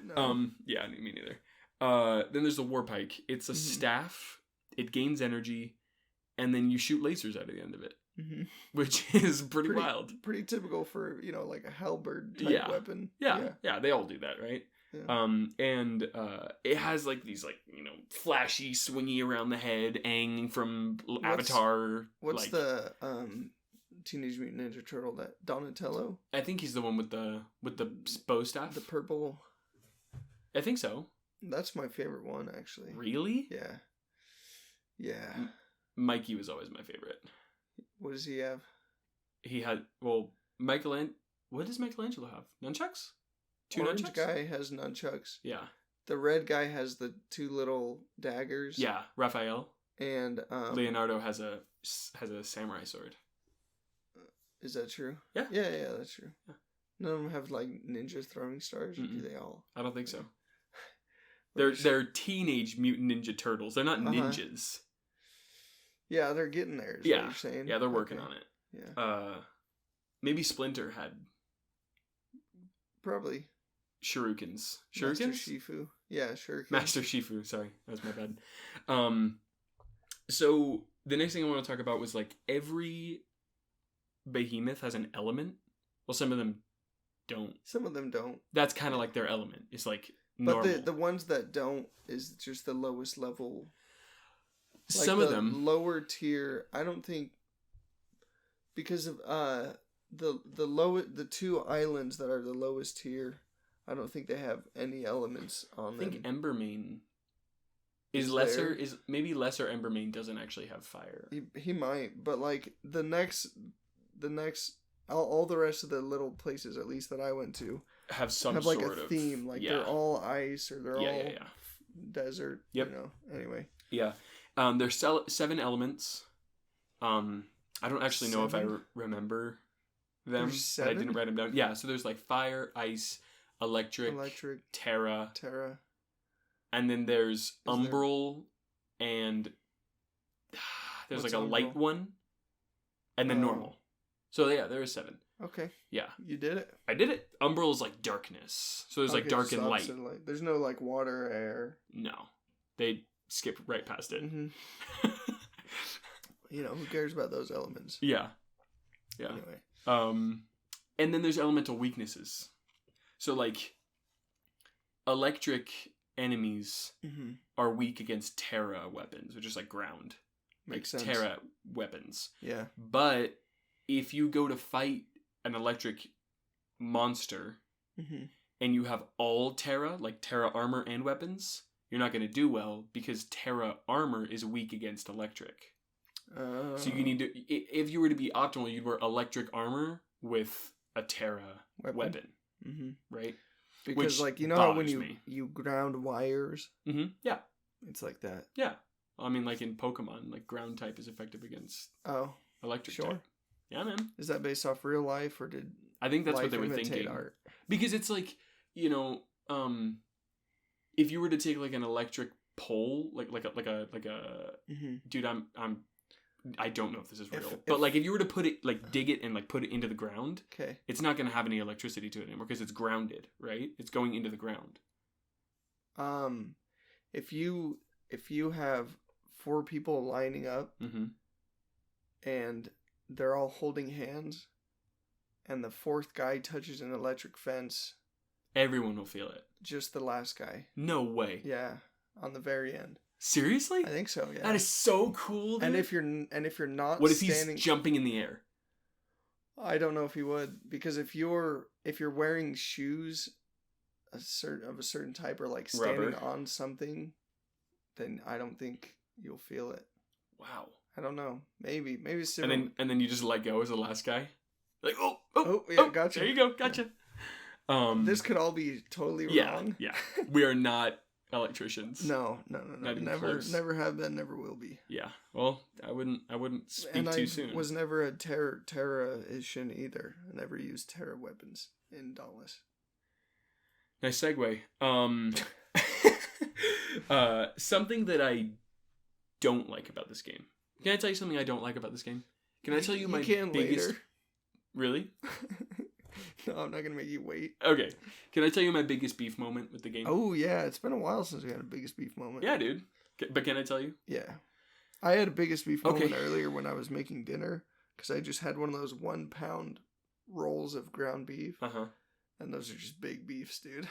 No. Yeah, me neither. Then there's the war pike. It's a staff. It gains energy, and then you shoot lasers out of the end of it, which is pretty wild. Pretty typical for like a halberd type weapon. Yeah, they all do that, right? Yeah. And it has like these flashy, swingy around the head, Aang from Avatar. What's the Teenage Mutant Ninja Turtle, that Donatello? I think he's the one with the bow staff. The purple. I think so. That's my favorite one, actually. Really? Yeah. Yeah. Mikey was always my favorite. What does he have? He had what does Michelangelo have? Nunchucks? Orange nunchucks? guy has nunchucks. Yeah. The red guy has the 2 little daggers. Yeah, Raphael. And Leonardo has a samurai sword. Is that true? Yeah. Yeah, that's true. Yeah. None of them have like ninja throwing stars, or do they all? I don't think so. Or They're teenage mutant ninja turtles. They're not ninjas. Yeah, they're getting there. Is Yeah. what you're saying. Yeah, they're working on it. Yeah. Maybe Splinter had Probably. shurikens. Master Shurikens? Shifu. Yeah, shuriken. Master Shifu. Sorry, that was my bad. So the next thing I want to talk about was like every behemoth has an element. Well, some of them don't. Some of them don't. That's kind of like their element. It's like normal. But the ones that don't is just the lowest level. Like some of them lower tier. I don't think because of the two islands that are the lowest tier. I don't think they have any elements on them. I think Embermane is lesser. Is maybe lesser. Embermane doesn't actually have fire. He might, but like the next, all the rest of the little places, at least that I went to, have some like sort a of theme. Like they're all ice or they're all desert. Yep. You know. Anyway. Yeah. There's 7 elements. I don't actually know if I remember them. But I didn't write them down. Yeah. So there's like fire, ice, electric, terra, and then there's umbral, and there's like a light one, and then normal. So yeah, there is 7. Okay. Yeah. You did it. I did it. Umbral is like darkness. So there's like dark and light. There's no like water, air. No. They skip right past it. Mm-hmm. You know, who cares about those elements? Yeah. Yeah. Anyway. And then there's elemental weaknesses. So like electric enemies are weak against terra weapons, which is like ground. Makes like sense. Terra weapons. Yeah. But if you go to fight an electric monster and you have all terra, like terra armor and weapons, you're not going to do well because terra armor is weak against electric. So you need to, if you were to be optimal, you'd wear electric armor with a terra weapon. Right? Because like, you know how when you ground wires? Yeah. It's like that. Yeah. I mean, like in Pokemon, like ground type is effective against electric type. Yeah, man. Is that based off real life or did I think that's what they were thinking. Art? Because it's like, you know, if you were to take like an electric pole, like a dude, I don't know if this is real, but like if you were to put it, like dig it and like put it into the ground, it's not going to have any electricity to it anymore because it's grounded, right? It's going into the ground. If you have 4 people lining up and they're all holding hands and the 4th guy touches an electric fence, everyone will feel it. Just the last guy. No way. Yeah, on the very end. Seriously? I think so, yeah. That is so cool, dude. And if you're not what if he's jumping in the air? I don't know if he would, because if you're wearing shoes of a certain type or like standing on something, then I don't think you'll feel it. Wow. I don't know. Maybe it's similar. And then you just let go as the last guy. Like gotcha. There you go, gotcha. This could all be totally wrong. Yeah. We are not electricians. No. Never have been, never will be. Yeah. Well, I wouldn't speak too soon. I was never a Terra-ition either. I never used Terra weapons in Dauntless. Nice segue. Something that I don't like about this game. Can I tell you something I don't like about this game? Can I tell you my biggest... Later. Really? No, I'm not going to make you wait. Okay. Can I tell you my biggest beef moment with the game? Oh, yeah. It's been a while since we had a biggest beef moment. Yeah, dude. But can I tell you? Yeah. I had a biggest beef moment earlier when I was making dinner because I just had one of those 1 pound rolls of ground beef. And those are just big beefs, dude.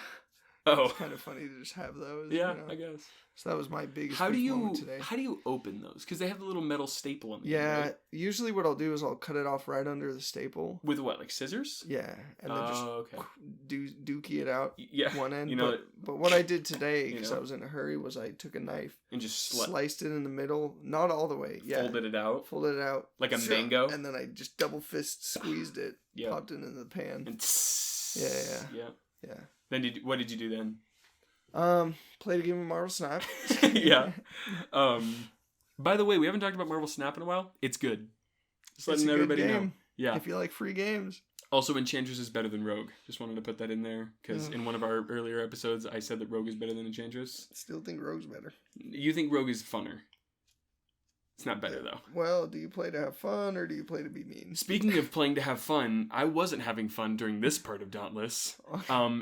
Oh. It's kind of funny to just have those. Yeah, I guess. So that was my biggest moment today. How do you open those? Because they have the little metal staple on them. Yeah, right? Usually what I'll do is I'll cut it off right under the staple. With what, like scissors? Yeah, and then just dookie it out one end. You know, but what I did today, because I was in a hurry, was I took a knife and just sliced it in the middle, not all the way. Yeah, folded it out. Like a mango. And then I just double fist squeezed it, popped it in the pan. And yeah. Then what did you do then? Played a game of Marvel Snap. Yeah. By the way, we haven't talked about Marvel Snap in a while. It's good. Just letting everybody know. Yeah. If you like free games. Also, Enchantress is better than Rogue. Just wanted to put that in there, because in one of our earlier episodes, I said that Rogue is better than Enchantress. Still think Rogue's better. You think Rogue is funner. It's not better, though. Well, do you play to have fun, or do you play to be mean? Speaking of playing to have fun, I wasn't having fun during this part of Dauntless.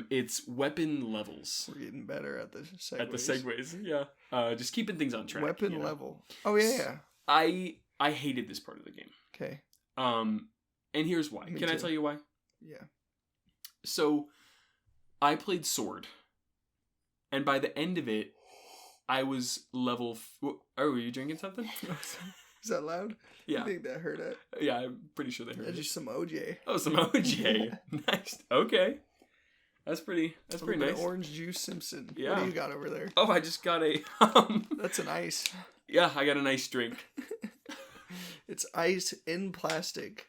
It's weapon levels. We're getting better at the segues. At the segues, yeah. Just keeping things on track. Weapon level. Oh, yeah. I hated this part of the game. Okay. And here's why. Me Can I too. tell you why? Yeah. So, I played Sword. And by the end of it, I was level... Oh, were you drinking something? Is that loud? Yeah. I think that hurt it. Yeah, I'm pretty sure they heard That's it. just some OJ. Oh, some OJ. Nice. Okay. That's pretty nice. Orange juice Simpson. Yeah. What do you got over there? Oh, I just got a... That's an ice. Yeah, I got a nice drink. It's ice in plastic.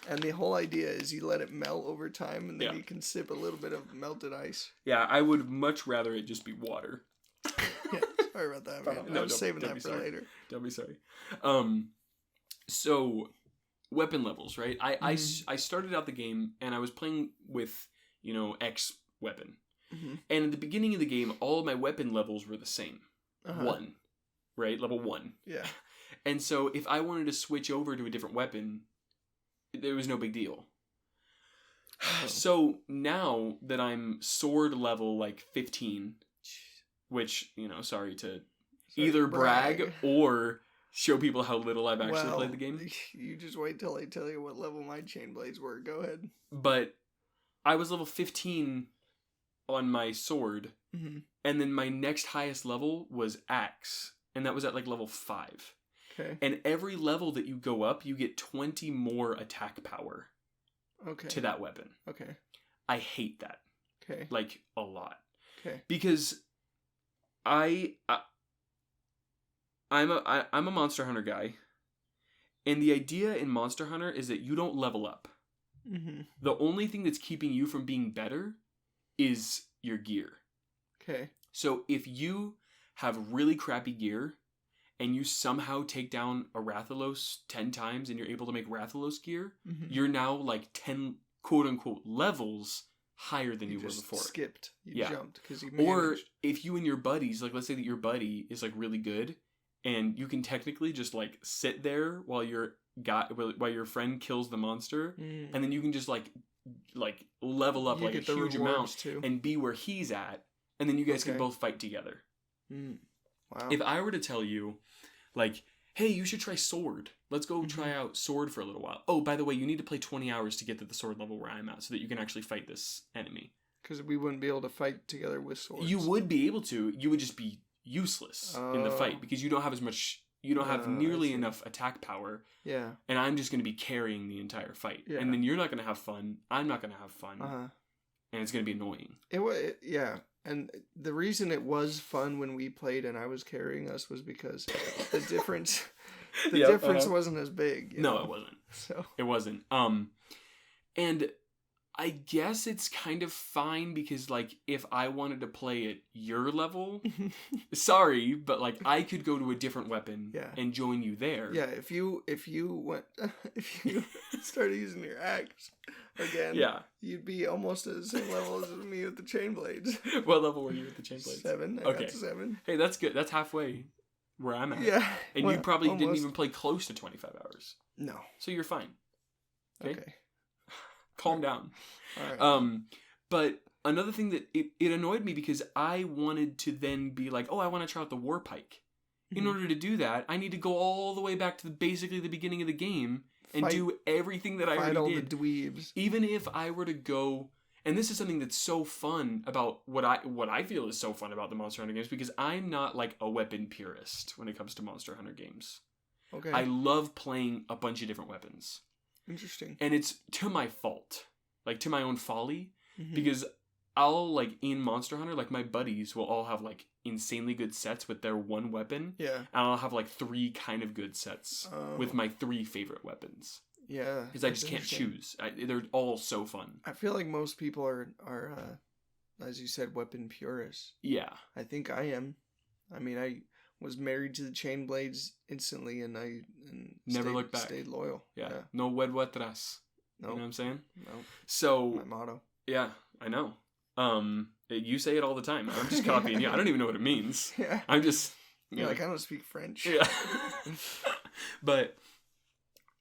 And the whole idea is you let it melt over time, and then you can sip a little bit of melted ice. Yeah, I would much rather it just be water. Yeah, sorry about that, man. No, I'm saving don't that be for sorry. later. Don't be sorry. So weapon levels, right? I started out the game and I was playing with, X weapon. Mm-hmm. And at the beginning of the game, all of my weapon levels were the same. 1, right? Level 1. Yeah. And so if I wanted to switch over to a different weapon, there was no big deal. Oh. So now that I'm sword level like 15, which, sorry to either brag or show people how little I've actually played the game. You just wait till I tell you what level my chain blades were. Go ahead. But I was level 15 on my sword, and then my next highest level was axe, and that was at like level 5. Okay. And every level that you go up, you get 20 more attack power to that weapon. Okay. I hate that. Okay. Like, a lot. Okay. Because I'm a Monster Hunter guy, and the idea in Monster Hunter is that you don't level up. Mm-hmm. The only thing that's keeping you from being better is your gear. Okay. So if you have really crappy gear, and you somehow take down a Rathalos 10 times and you're able to make Rathalos gear, you're now like 10 quote-unquote levels higher than you were before. Skipped. You jumped because you managed. Or if you and your buddies, like let's say that your buddy is like really good, and you can technically just like sit there while your friend kills the monster, and then you can just like level up like a huge amount too, and be where he's at, and then you guys can both fight together. Wow. If I were to tell you, like, hey, you should try Sword. Let's go try out Sword for a little while. Oh, by the way, you need to play 20 hours to get to the Sword level where I'm at so that you can actually fight this enemy. Because we wouldn't be able to fight together with swords. You would be able to. You would just be useless in the fight because you don't have as much... You don't have nearly enough attack power. Yeah. And I'm just going to be carrying the entire fight. Yeah. And then you're not going to have fun. I'm not going to have fun. And it's going to be annoying. Yeah. And the reason it was fun when we played and I was carrying us was because the difference wasn't as big. No, it wasn't. So it wasn't. And I guess it's kind of fine because like if I wanted to play at your level, sorry, but like I could go to a different weapon and join you there. Yeah, if you started using your axe again, you'd be almost at the same level as me with the chain blades. What level were you with the chain blades? 7. I got to 7. Hey, that's good. That's halfway where I'm at. Yeah. And you probably didn't even play close to 25 hours. No. So you're fine. Okay. Calm down. All right. But another thing that it annoyed me because I wanted to then be like, oh, I want to try out the war pike. In order to do that, I need to go all the way back to basically the beginning of the game and do everything that I already did. Fight all the dweebs. Even if I were to go, and this is something that's so fun about what I feel is so fun about the Monster Hunter games because I'm not like a weapon purist when it comes to Monster Hunter games. Okay. I love playing a bunch of different weapons. Interesting. And it's to my fault. Like, to my own folly. Because I'll, like, in Monster Hunter, like, my buddies will all have, like, insanely good sets with their one weapon. Yeah. And I'll have, like, 3 kind of good sets with my 3 favorite weapons. Yeah. Because I just can't choose. They're all so fun. I feel like most people are as you said, weapon purists. Yeah. I think I am. I mean, was married to the chain blades instantly, and Never looked back. Stayed loyal. Yeah. No vuelvo atrás. Nope. You know what I'm saying? No. So My motto. yeah, I know. You say it all the time. I'm just copying you. I don't even know what it means. Yeah. I'm just You're like, I don't speak French. Yeah. But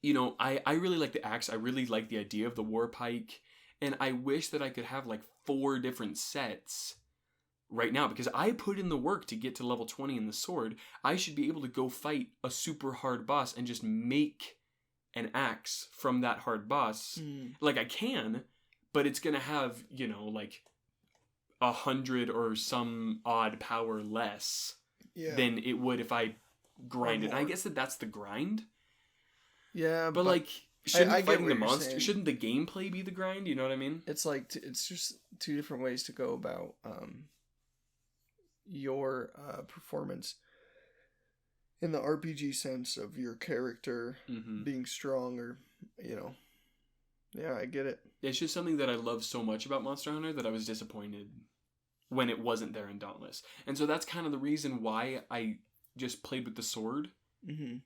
I really like the axe. I really like the idea of the war pike, and I wish that I could have like 4 different sets right now, because I put in the work to get to level 20 in the sword. I should be able to go fight a super hard boss and just make an axe from that hard boss. Like I can, but it's gonna have like 100 or some odd power less than it would if I grind it. I guess that's the grind. Yeah, but like, shouldn't I fighting the monster? Shouldn't the gameplay be the grind? You know what I mean? It's like it's just 2 different ways to go about your performance in the RPG sense of your character being strong, or yeah, I get it. It's just something that I love so much about Monster Hunter that I was disappointed when it wasn't there in Dauntless. And so that's kind of the reason why I just played with the sword,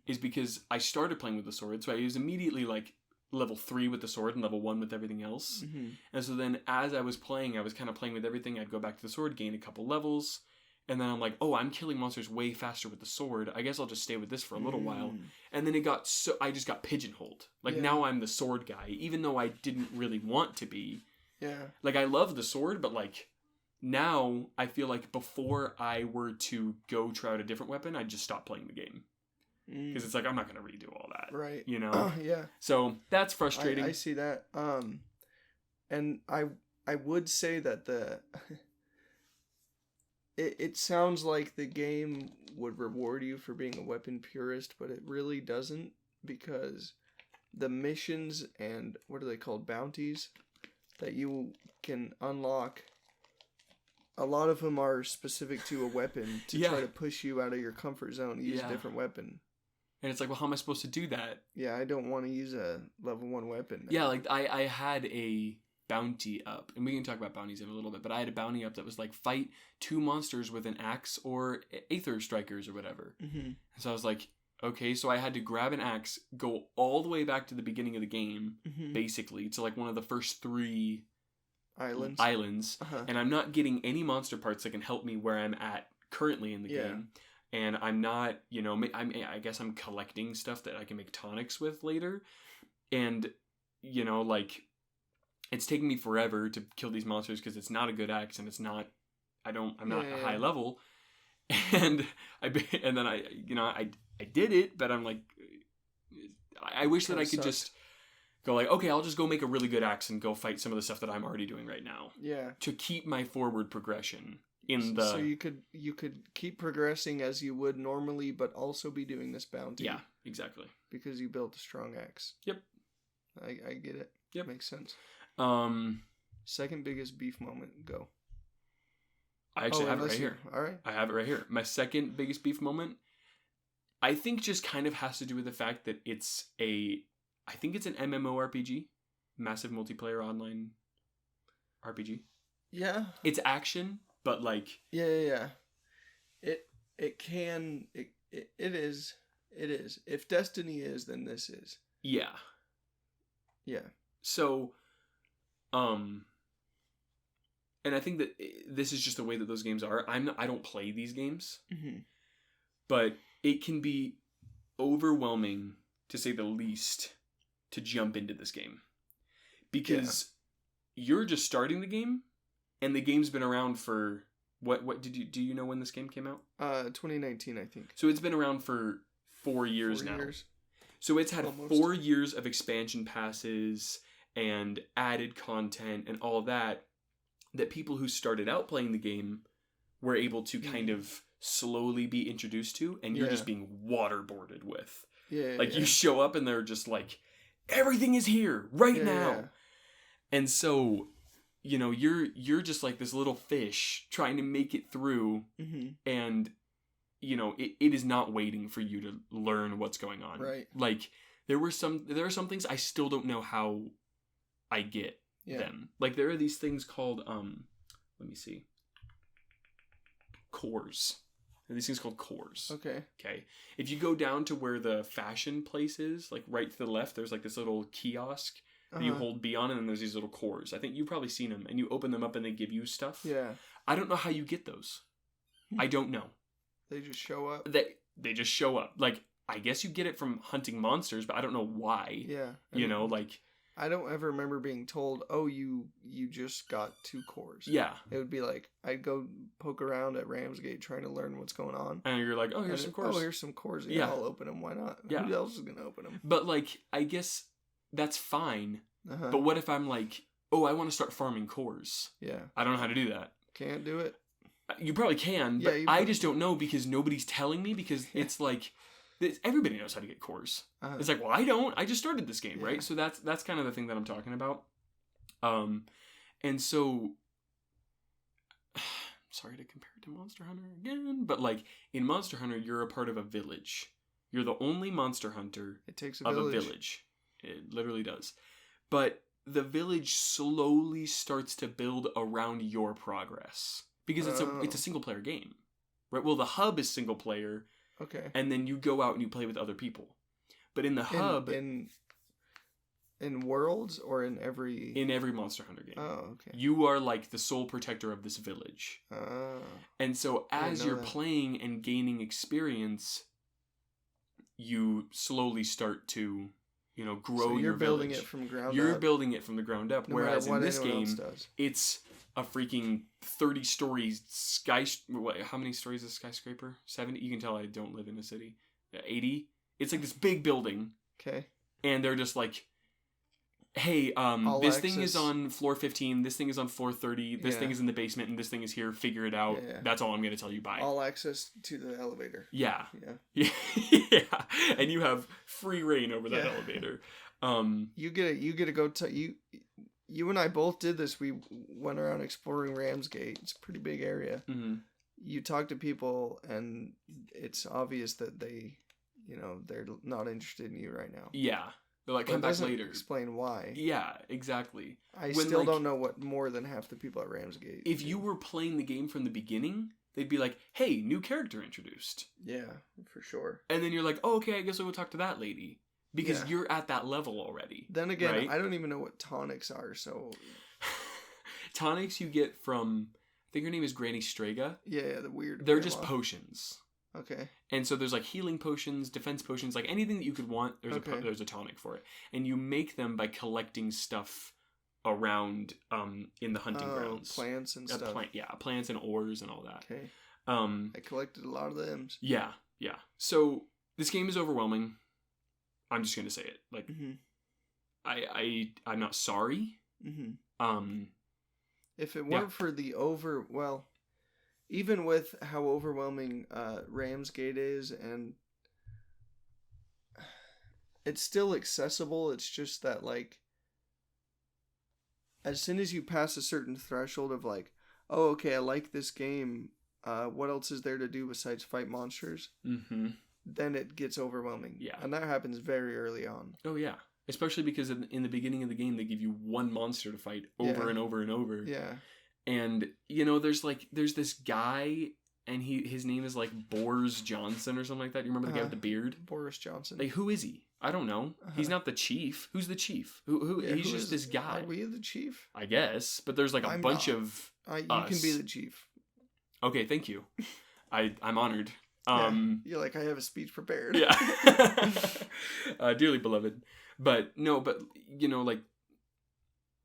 is because I started playing with the sword. So I was immediately like level 3 with the sword and level 1 with everything else. And so then as I was playing, I was kind of playing with everything. I'd go back to the sword, gain a couple levels, and then I'm like, oh, I'm killing monsters way faster with the sword. I guess I'll just stay with this for a little while. And then I just got pigeonholed. Like now I'm the sword guy, even though I didn't really want to be. Yeah. Like I love the sword, but like now I feel like before I were to go try out a different weapon, I'd just stop playing the game. Because it's like, I'm not going to redo all that. Right. Yeah. So that's frustrating. I see that. And I would say that it sounds like the game would reward you for being a weapon purist, but it really doesn't, because the missions and what are they called, bounties, that you can unlock, a lot of them are specific to a weapon to try to push you out of your comfort zone, use a different weapon. And it's like, well, how am I supposed to do that? Yeah, I don't want to use a level 1 weapon. Yeah, like I had a bounty up, and we can talk about bounties in a little bit, but I had a bounty up that was like, fight 2 monsters with an axe or aether strikers or whatever. So I was like, okay, so I had to grab an axe, go all the way back to the beginning of the game, basically, to like one of the first 3 islands, and I'm not getting any monster parts that can help me where I'm at currently in the game. And I'm not, I guess I'm collecting stuff that I can make tonics with later. And, like, it's taking me forever to kill these monsters because it's not a good axe, and it's not, I'm not a high level. And then I did it, but I'm like, I wish that I could just go like, okay, I'll just go make a really good axe and go fight some of the stuff that I'm already doing right now. Yeah. To keep my forward progression. So you could keep progressing as you would normally, but also be doing this bounty. Yeah, exactly. Because you built a strong axe. Yep. I get it. Yep. Makes sense. Second biggest beef moment, go. I actually have it right here. All right. I have it right here. My second biggest beef moment, I think, just kind of has to do with the fact that I think it's an MMORPG, massive multiplayer online RPG. Yeah. It's action. But like, yeah, it is. If Destiny is, then this is. Yeah. So, and I think that this is just the way that those games are. I don't play these games, but it can be overwhelming, to say the least, to jump into this game, because you're just starting the game. And the game's been around for do you know when this game came out? 2019, I think. So it's been around for 4 years now. So it's had almost 4 years of expansion passes and added content and all of that people who started out playing the game were able to kind of slowly be introduced to, and you're just being waterboarded with. You show up and they're just like, everything is here right now. And so, you're just like this little fish trying to make it through, and, it is not waiting for you to learn what's going on. Right. Like, there are some things I still don't know how I get them. Like, there are these things called, let me see, cores. They're these things called cores. Okay. Okay. If you go down to where the fashion place is, like right to the left, there's like this little kiosk that you hold B on, and then there's these little cores. I think you've probably seen them, and you open them up and they give you stuff. Yeah. I don't know how you get those. I don't know. They just show up. They just show up. Like, I guess you get it from hunting monsters, but I don't know why. Yeah. You know, like... I don't ever remember being told, oh, you just got 2 cores. Yeah. It would be like, I'd go poke around at Ramsgate trying to learn what's going on. And you're like, oh, here's some cores. Oh, here's some cores. Yeah, I'll open them. Why not? Yeah. Who else is going to open them? But, like, I guess that's fine. But what if I'm like, oh, I want to start farming cores? Yeah. I don't know how to do that. Can't do it. You probably can, but I just don't know because nobody's telling me, because it's like... Everybody knows how to get cores. It's like, well, I don't. I just started this game, right? So that's kind of the thing that I'm talking about. And so, sorry to compare it to Monster Hunter again, but like in Monster Hunter, you're a part of a village. You're the only monster hunter It takes of a village. It literally does. But the village slowly starts to build around your progress because it's a single player game, right? Well, the hub is single player. Okay. And then you go out and you play with other people. But in the hub... In Worlds or in every... In every Monster Hunter game. Oh, okay. You are like the sole protector of this village. And so as you're playing and gaining experience, you slowly start to, you know, grow your village. You're building it from ground up. You're building it from the ground up. No whereas in this game, does. it's a freaking 30-story how many stories is a skyscraper? 70? You can tell I don't live in a city. 80? It's like this big building. Okay. And they're just like, hey, this thing is on floor 15, this thing is on floor 30, this thing is in the basement, and this thing is here, figure it out. Yeah. That's all I'm going to tell you, bye. All access to the elevator. Yeah. Yeah. Yeah. And you have free reign over that elevator. You get to go to... You and I both did this. We went around exploring Ramsgate. It's a pretty big area. Mm-hmm. You talk to people, and it's obvious that they're not interested in you right now. Yeah. They're like, come back later. Explain why. Yeah, exactly. I still don't know what more than half the people at Ramsgate. If you were playing the game from the beginning, they'd be like, hey, new character introduced. Yeah, for sure. And then you're like, oh, okay, I guess I'll go talk to that lady. Because you're at that level already. Then again, right? I don't even know what tonics are, so... Tonics you get from... I think her name is Granny Strega. Yeah, the weird... They're just potions. Okay. And so there's like healing potions, defense potions, like anything that you could want, there's a tonic for it. And you make them by collecting stuff around in the hunting grounds. Plants and stuff. Plants and ores and all that. Okay. I collected a lot of them. Yeah. So this game is overwhelming. I'm just gonna say it. Like, I'm not sorry. Mm-hmm. If it weren't for the even with how overwhelming Ramsgate is, and it's still accessible. It's just that, like, as soon as you pass a certain threshold of like, oh, okay, I like this game. What else is there to do besides fight monsters? Mm-hmm. Then it gets overwhelming. Yeah. And that happens very early on. Oh, yeah. Especially because in the beginning of the game, they give you one monster to fight over and over and over. Yeah. And, you know, there's this guy, and his name is like Boris Johnson or something like that. You remember the guy with the beard? Boris Johnson. Like, who is he? I don't know. He's not the chief. Who's the chief? He's just this guy. Are we the chief? I guess. But there's like a bunch of You can be the chief. Okay, thank you. I'm honored. You're like, I have a speech prepared. Yeah. Dearly beloved. But you know, like,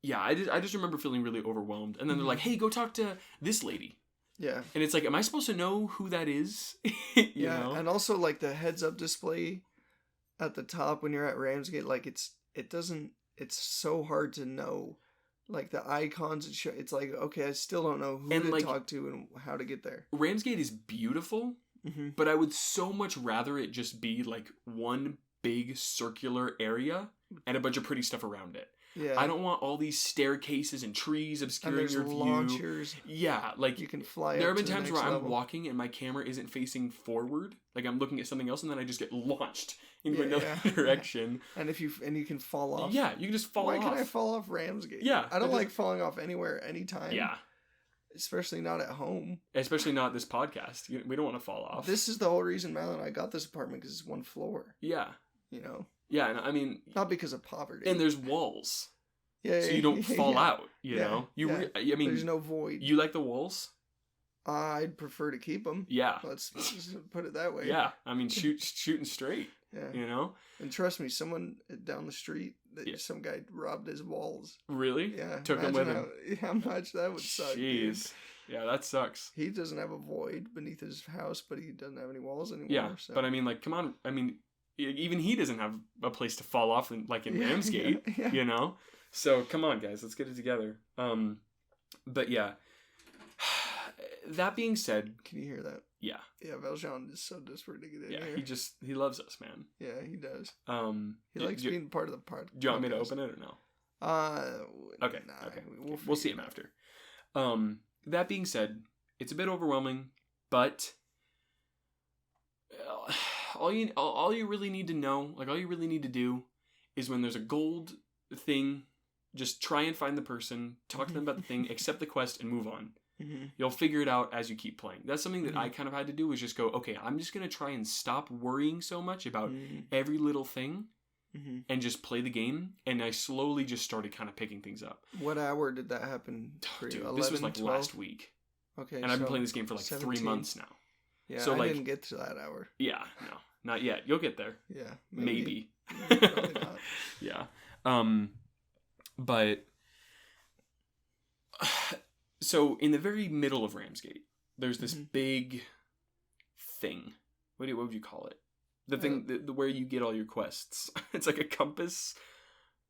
yeah, I just remember feeling really overwhelmed. And then they're like, hey, go talk to this lady. Yeah. And it's like, am I supposed to know who that is? you know? And also like the heads up display at the top when you're at Ramsgate, like it's so hard to know. Like the icons, it's like, okay, I still don't know who to talk to and how to get there. Ramsgate is beautiful, but I would so much rather it just be like one big circular area and a bunch of pretty stuff around it. Yeah. I don't want all these staircases and trees obscuring your view. Launchers. Yeah, like you can fly. There have been times where I'm walking and my camera isn't facing forward, like I'm looking at something else, and then I just get launched into another direction. And you can fall off. Yeah, you can just fall off. Why can I fall off Ramsgate? Yeah, I don't like falling off anywhere, anytime. Yeah. Especially not at home. Especially not this podcast. We don't want to fall off. This is the whole reason Mal and I got this apartment, because it's one floor. Yeah. You know? Yeah, and I mean... Not because of poverty. And there's walls. Yeah, so you don't fall out, you know? I mean... There's no void. You like the walls? I'd prefer to keep them. Yeah. Let's put it that way. Yeah. I mean, shooting straight. Yeah. You know? And trust me, someone down the street, some guy robbed his walls. Really? Yeah. Took them with him. How much that would suck. Jeez. Dude. Yeah, that sucks. He doesn't have a void beneath his house, but he doesn't have any walls anymore. Yeah, so. but I mean, like, come on. I mean, even he doesn't have a place to fall off in Ramsgate, you know? So, come on, guys. Let's get it together. But yeah. That being said... Can you hear that? Yeah. Yeah, Valjean is so desperate to get in here. Yeah, he loves us, man. Yeah, he does. He likes being part of the part. Do you want me to open it or no? Okay, nah, okay. We'll see him after. That being said, it's a bit overwhelming, but all you really need to know, like all you really need to do, is when there's a gold thing, just try and find the person, talk to them about the thing, accept the quest, and move on. Mm-hmm. You'll figure it out as you keep playing. That's something that I kind of had to do, was just go, okay, I'm just going to try and stop worrying so much about every little thing and just play the game. And I slowly just started kind of picking things up. What hour did that happen? Dude, 11, this was like 12? Last week. Okay. And I've been playing this game for like 17. 3 months now. Yeah, so I like, didn't get to that hour. Yeah, no, not yet. You'll get there. Yeah. Maybe. Probably not. Yeah. But... So, in the very middle of Ramsgate, there's this big thing. What would you call it? The thing where you get all your quests. It's like a compass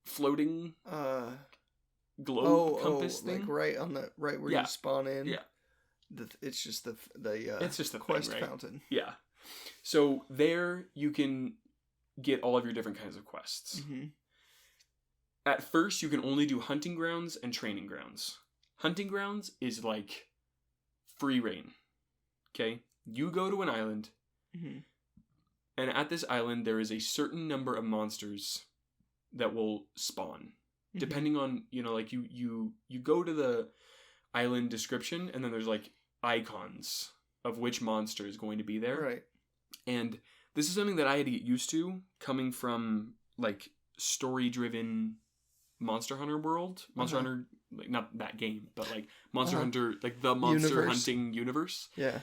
floating globe compass thing. Like right where you spawn in. Yeah. It's just the quest thing, fountain. Yeah. So there you can get all of your different kinds of quests. Mm-hmm. At first, you can only do hunting grounds and training grounds. Hunting grounds is like free reign. Okay? You go to an island, and at this island, there is a certain number of monsters that will spawn. Depending on, like you go to the island description, and then there's like icons of which monster is going to be there. Right. And this is something that I had to get used to, coming from like story-driven Monster Hunter world. Monster Hunter, like not that game, but like Monster Hunter, like the monster hunting universe. Yeah.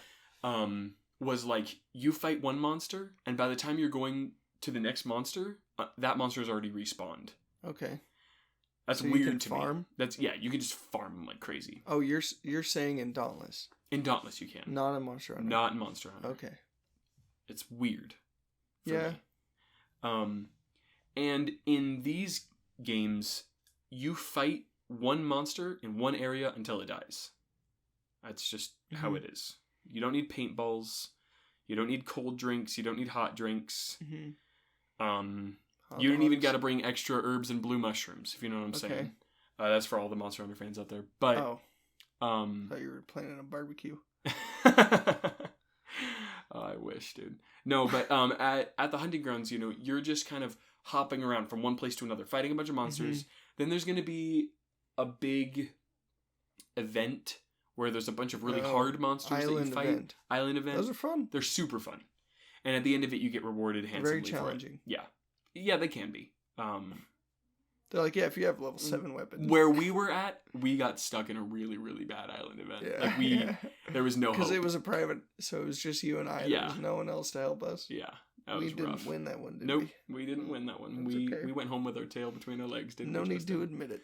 Was like you fight one monster, and by the time you're going to the next monster, that monster is already respawned. Okay. That's so weird to farm? Me. You can just farm them like crazy. Oh, you're saying in Dauntless? In Dauntless, you can. Not in Monster Hunter. Not in Monster Hunter. Okay. It's weird. Yeah. Me. And in these games, you fight one monster in one area until it dies. That's just how it is. You don't need paintballs. You don't need cold drinks. You don't need hot drinks. You don't even got to bring extra herbs and blue mushrooms, if you know what I'm saying. That's for all the Monster Hunter fans out there. But I thought you were planning a barbecue. I wish, dude. No, but at the hunting grounds, you're just kind of hopping around from one place to another, fighting a bunch of monsters. Then there's going to be a big event where there's a bunch of really hard monsters that you fight. Island event. Those are fun. They're super fun. And at the end of it, you get rewarded handsomely. Very challenging. For it. Yeah, they can be. They're like, if you have level 7 weapons. Where we were at, we got stuck in a really, really bad island event. Yeah, there was no hope. Because it was a private, so it was just you and I. There was no one else to help us. Yeah, we didn't win that one, did we? we? Nope, we didn't win that one. We went home with our tail between our legs, didn't we? No need to admit it.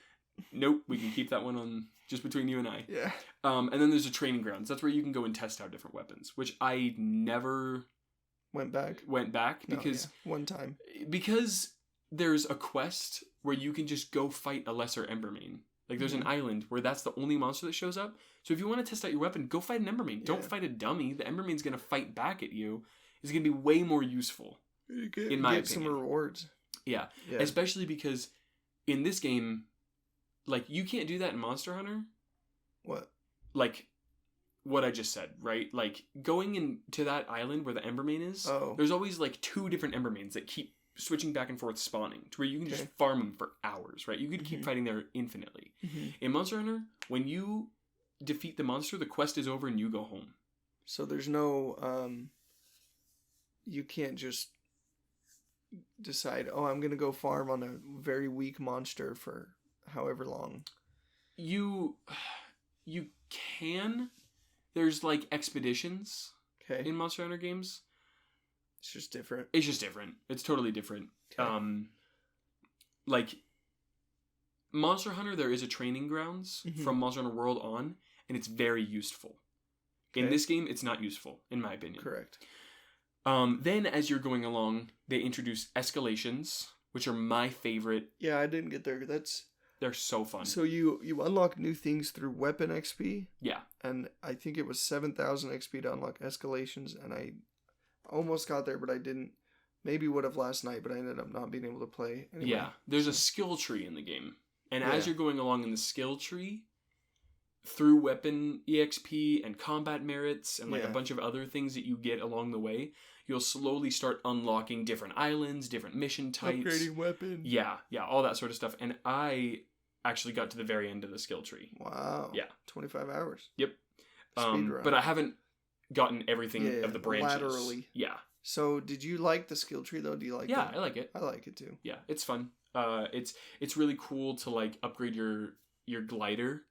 Nope, we can keep that one on just between you and I. Yeah. And then there's a training grounds. That's where you can go and test out different weapons, which I never went back because one time. Because there's a quest where you can just go fight a lesser Embermane. Like there's an island where that's the only monster that shows up. So if you want to test out your weapon, go fight an Embermane. Don't fight a dummy. The Embermane's going to fight back at you. It's going to be way more useful. In my opinion. Some rewards. Yeah. Especially because in this game, like you can't do that in Monster Hunter. What? Like what I just said, right? Like going into that island where the Embermane is, there's always like 2 different Embermanes that keep switching back and forth spawning to where you can just farm them for hours, right? You could keep fighting there infinitely. In Monster Hunter, when you defeat the monster, the quest is over and you go home. So there's no you can't just decide, oh, I'm gonna go farm on a very weak monster for however long. You can. There's like expeditions Okay. in Monster Hunter games. It's just different. It's totally different. Okay. Like Monster Hunter, there is a training grounds from Monster Hunter World on, and it's very useful. In this game, it's not useful, in my opinion. Correct. Then, as you're going along, they introduce escalations, which are my favorite. Yeah, I didn't get there. They're so fun. So you unlock new things through weapon XP. Yeah. And I think it was 7,000 XP to unlock escalations, and I almost got there, but I didn't. Maybe would have last night, but I ended up not being able to play. Anyway, yeah, there's a skill tree in the game. And as you're going along in the skill tree, through weapon EXP and combat merits and like a bunch of other things that you get along the way, you'll slowly start unlocking different islands, different mission types. Upgrading weapons. Yeah, all that sort of stuff. And I actually got to the very end of the skill tree. Wow. Yeah. 25 hours. Yep. Speedrun. But I haven't gotten everything of the branches. Laterally. Yeah. So did you like the skill tree though? Do you like it? Yeah, I like it. I like it too. Yeah, it's fun. It's really cool to like upgrade your glider.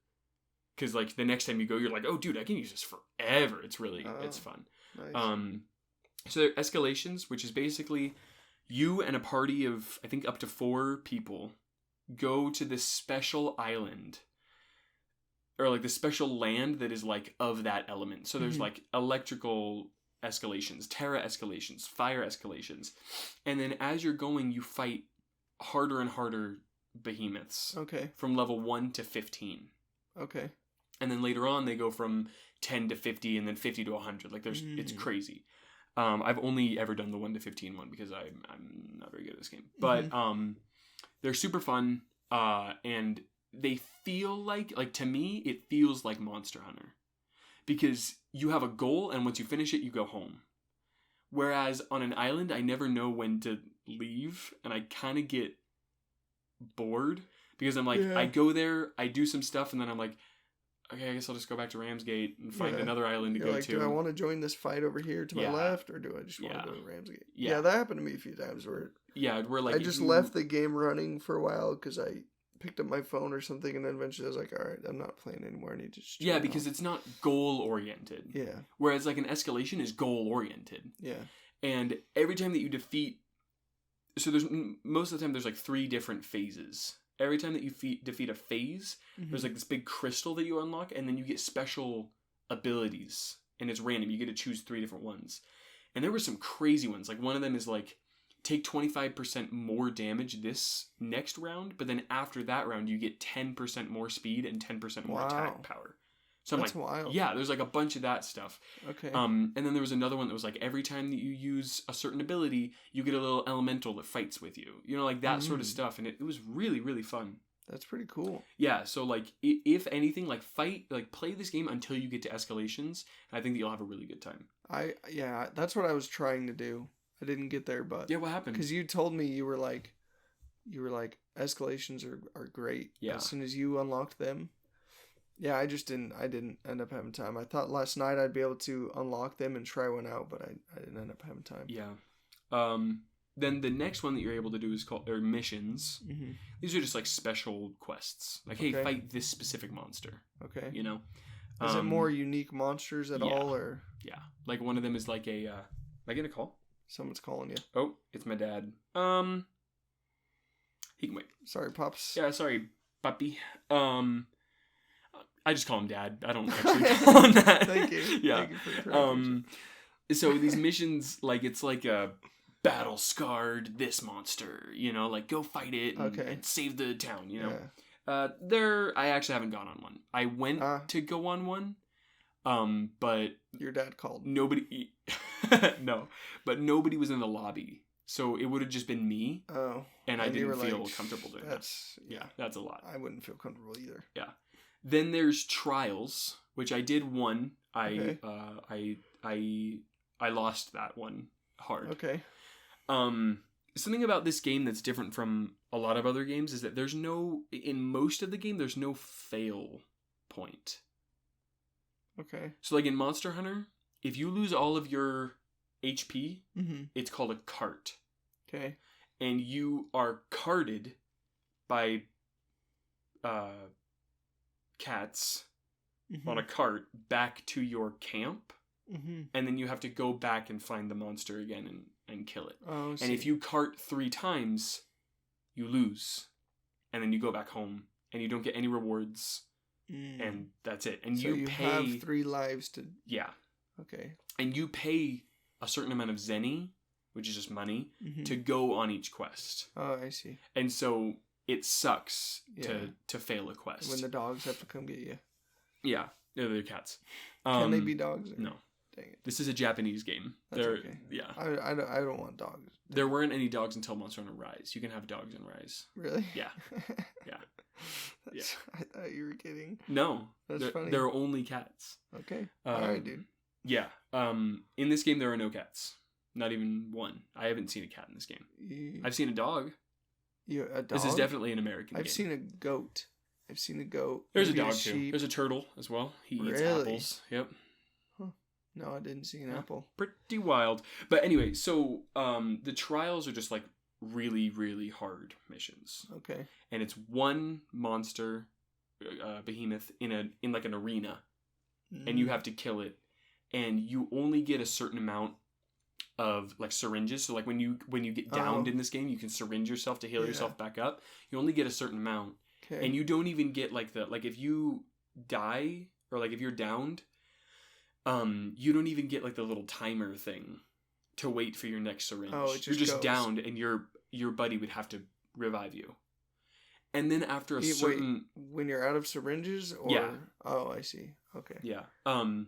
Because, like, the next time you go, you're like, oh, dude, I can use this forever. It's really, it's fun. Nice. So there are escalations, which is basically you and a party of, I think, up to 4 people go to this special island. Or, like, the special land that is, like, of that element. So there's, like, electrical escalations, terra escalations, fire escalations. And then as you're going, you fight harder and harder behemoths. Okay. From level 1 to 15. Okay. And then later on, they go from 10 to 50 and then 50 to 100. Like, it's crazy. I've only ever done the 1 to 15 one because I'm not very good at this game. But they're super fun. And they feel like, to me, it feels like Monster Hunter. Because you have a goal, and once you finish it, you go home. Whereas on an island, I never know when to leave. And I kind of get bored. Because I'm like, I go there, I do some stuff, and then I'm like, okay, I guess I'll just go back to Ramsgate and find another island to go to. Do I want to join this fight over here to my left, or do I just want to go to Ramsgate? Yeah, that happened to me a few times where like I just left the game running for a while because I picked up my phone or something, and then eventually I was like, all right, I'm not playing anymore. I need to just because it's not goal-oriented. Yeah. Whereas, like, an escalation is goal-oriented. Yeah. And every time that you defeat... So there's most of the time, there's, like, 3 different phases. Every time that you defeat a phase, there's like this big crystal that you unlock, and then you get special abilities, and it's random. You get to choose 3 different ones. And there were some crazy ones. Like, one of them is like, take 25% more damage this next round, but then after that round, you get 10% more speed and 10% more attack power. So that's wild. Yeah, there's like a bunch of that stuff. Okay. And then there was another one that was like, every time that you use a certain ability, you get a little elemental that fights with you. You know, like that sort of stuff. And it was really, really fun. That's pretty cool. Yeah, so like, if anything, like play this game until you get to escalations. And I think that you'll have a really good time. That's what I was trying to do. I didn't get there, but... Yeah, what happened? Because you told me you were like, escalations are great. Yeah. As soon as you unlocked them... Yeah, I didn't end up having time. I thought last night I'd be able to unlock them and try one out, but I didn't end up having time. Yeah. Then the next one that you're able to do is called missions. Mm-hmm. These are just like special quests. Like, hey, fight this specific monster. Okay. You know? Is it more unique monsters at all, or? Yeah. Like, one of them is like a, am I getting a call? Someone's calling you. Oh, it's my dad. He can wait. Sorry, Pops. Yeah, sorry, puppy. I just call him Dad. I don't actually call him that. Thank you. Yeah. Thank you for so these missions, like, it's like a battle-scarred this monster, you know? Like, go fight it and save the town, you know? Yeah. I actually haven't gone on one. I went to go on one, but... Your dad called. Nobody... No. But nobody was in the lobby. So it would have just been me. Oh. And I didn't feel comfortable doing that. Yeah, that's a lot. I wouldn't feel comfortable either. Yeah. Then there's Trials, which I did one. I lost that one hard. Okay. Something about this game that's different from a lot of other games is that in most of the game, there's no fail point. Okay. So like in Monster Hunter, if you lose all of your HP, Mm-hmm. it's called a cart. Okay. And you are carted by cats Mm-hmm. on a cart back to your camp. Mm-hmm. And then you have to go back and find the monster again and kill it. Oh, And if you cart 3 times, you lose. And then you go back home and you don't get any rewards. And that's it. And so you pay... have 3 lives to... Yeah. Okay. And you pay a certain amount of zenny, which is just money, Mm-hmm. to go on each quest. Oh, I see. And so it sucks Yeah. to fail a quest. When the dogs have to come get you. Yeah. They're cats. Can they be dogs? Or... No. Dang it. This is a Japanese game. That's okay. Yeah. I don't want dogs. There weren't any dogs until Monster Hunter Rise. You can have dogs in Rise. Really? Yeah. Yeah. That's, I thought you were kidding. No. That's funny. There are only cats. Okay. Alright, dude. Yeah. In this game, there are no cats. Not even one. I haven't seen a cat in this game. I've seen a dog. A dog? This is definitely an American game. I've seen a goat. There's a Maybe dog too. sheep. There's a turtle as well. He eats Really? apples. Yep. No, I didn't see an Yeah. apple. Pretty wild. But anyway, so the trials are just like really, really hard missions. Okay. And it's one monster, behemoth, in like an arena. And you have to kill it. And you only get a certain amount of like syringes. So like when you get downed in this game, you can syringe yourself to heal yourself back up. You only get a certain amount. Okay. And you don't even get like if you die or like if you're downed, you don't even get like the little timer thing to wait for your next syringe. Oh, it just you're just goes. downed and your buddy would have to revive you. And then after a certain when you're out of syringes or Yeah. Oh, I see. Okay. Yeah. And